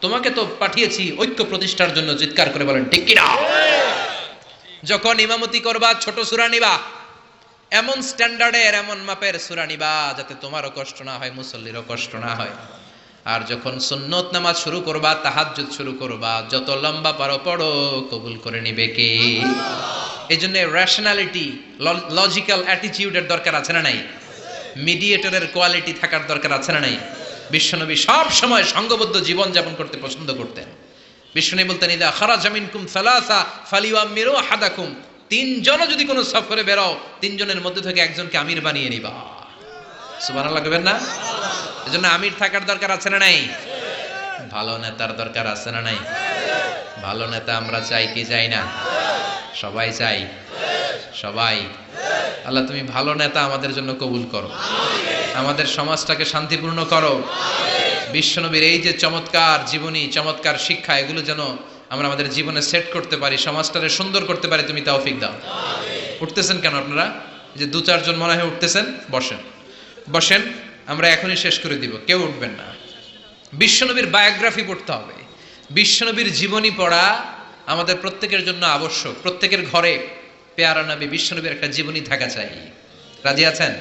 Speaker 1: তোমাকে তো পাঠিয়েছি ঐক্য প্রতিষ্ঠার জন্য। চিৎকার করে বলেন ঠিক কি না? যখন ইমামতি করবা ছোট সূরা নিবা, এমন স্ট্যান্ডার্ডের, এমন মাপের সূরা নিবা যাতে তোমারও কষ্ট না হয়, মুসল্লিরও কষ্ট না হয়। আর যখন সুন্নত নামাজ শুরু করবা, তাহাজ্জুদ শুরু করবা, যত লম্বা পারো পড়ো, কবুল করে নিবে কে? এই জন্য রেশনালিটি, লজিক্যাল অ্যাটিটিউডের দরকার আছে না নাই? মিডিয়েটরের কোয়ালিটি থাকার দরকার আছে না নাই? বিশ্বনবী সব সময় সংঘবদ্ধ জীবন যাপন করতে পছন্দ করতেন। বিশ্বনবী বলতেন, ইদা খারাজা মিনকুম সালাসা ফালিউআমিরু আহাদাকুম, 3 জন যদি কোনো সফরে বেরো, 3 জনের মধ্যে থেকে একজনকে আমির বানিয়ে নিবা। সুবহানাল্লাহ কইবেন না? এজন্য আমির থাকার দরকার আছে না নাই? ভালো নেতার দরকার আছে না নাই? ভালো নেতা আমরা চাই কি চাই না? সবাই চাই, সবাই। আল্লাহ তুমি ভালো নেতা আমাদের জন্য কবুল করো, আমাদের সমাজটাকে শান্তিপূর্ণ করো। বিশ্বনবীর এই যে চমৎকার জীবনী, চমৎকার শিক্ষা, এগুলো যেন আমরা আমাদের জীবনে সেট করতে পারি, সমাজটাকে সুন্দর করতে পারি, তুমি তৌফিক দাও। উঠতেছেন কেন আপনারা? যে 2-4 জন মনে হয় উঠতেছেন, বসেন বসেন, আমরা এখনই শেষ করে দিব, কেউ উঠবেন না। বিশ্বনবীর বায়োগ্রাফি পড়তে হবে, বিশ্বনবীর জীবনী পড়া আমাদের প্রত্যেকের জন্য আবশ্যক। প্রত্যেকের ঘরে পেয়ারা নবী বিশ্বনবীর একটা জীবনী থাকা চাই। রাজি আছেন?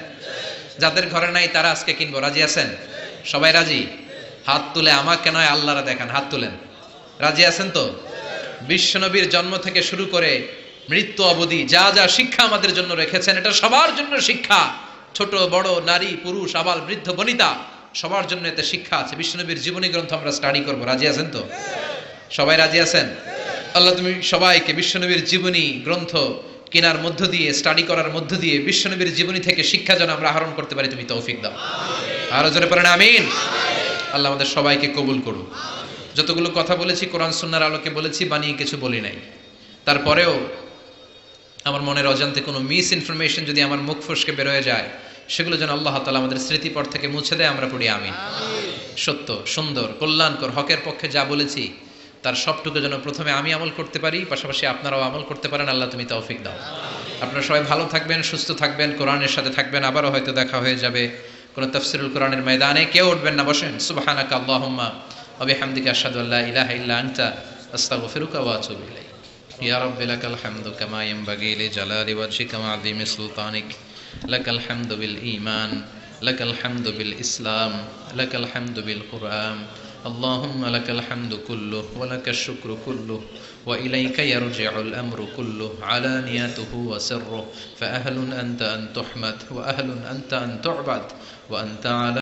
Speaker 1: যাদের ঘরে নাই তারা আজকে কিনবো, রাজি আছেন? সবাই রাজি? হাত তুলে, আমাকে নয় আল্লাহরা দেখান, হাত তুলেন। রাজি আছেন তো? বিশ্বনবীর জন্ম থেকে শুরু করে মৃত্যু অবধি যা যা শিক্ষা আমাদের জন্য রেখেছেন, এটা সবার জন্য শিক্ষা। ছোট বড়, নারী পুরুষ, আবাল বৃদ্ধ বনিতা, সবার জন্য এতে শিক্ষা আছে। বিশ্বনবীর জীবনী গ্রন্থ আমরা স্টাডি করব, রাজি আছেন তো? সবাই রাজি আছেন? আল্লাহ তুমি সবাইকে বিশ্বনবীর জীবনী গ্রন্থ কেনার মধ্য দিয়ে, স্টাডি করার মধ্য দিয়ে বিশ্বনবীর জীবনী থেকে শিক্ষা যেন আমরা আহরণ করতে পারি, তুমি তৌফিক দাও। আরো জোরে পড়েন আমিন। আল্লাহ আমাদের সবাইকে কবুল করুন। যতগুলো কথা বলেছি কোরআন সুন্নাহর আলোকে বলেছি, বানিয়ে কিছু বলি নাই। তারপরেও আমার মনের অজান্তে কোনো মিস ইনফরমেশন যদি আমার মুখ ফসকে বের হয়ে যায়, সেগুলো যেন আল্লাহ তাআলা আমাদের স্মৃতিপট থেকে মুছে দেয়, আমরা পড়ি আমিন। সত্য, সুন্দর, কল্যাণকর, হকের পক্ষে যা বলেছি তার সবটুকু যেন প্রথমে আমি আমল করতে পারি, পাশাপাশি আপনারাও আমল করতে পারেন। আল্লাহ তুমি তৌফিক দাও। আপনারা সবাই ভালো থাকবেন, সুস্থ থাকবেন, কোরআনের সাথে থাকবেন। আবারও হয়তো দেখা হয়ে যাবে কোন তাফসীরুল কোরআনের ময়দানে। কেউ উঠবেন না, বসেন। সুবহানাকা আল্লাহুম্মা ওয়া বিহামদিকা আশহাদু আল্লা ইলাহা ইল্লা আনতা আস্তাগফিরুকা ওয়া আতুবু ইলাইক। ইয়া রাব্বি লাকাল হামদু কামা ইয়ানবাগি লিজালালি ওয়াজহিকা ওয়া আযীমি সুলতানিক। লাকাল হামদু বিল ঈমান, লাকাল হামদু বিল ইসলাম, লাকাল হামদু বিল কুরআন। اللهم لك الحمد كله ولك الشكر كله وإليك يرجع الأمر كله علانيته وسره فأهل أنت أن تحمد وأهل أنت أن تعبد وأنت على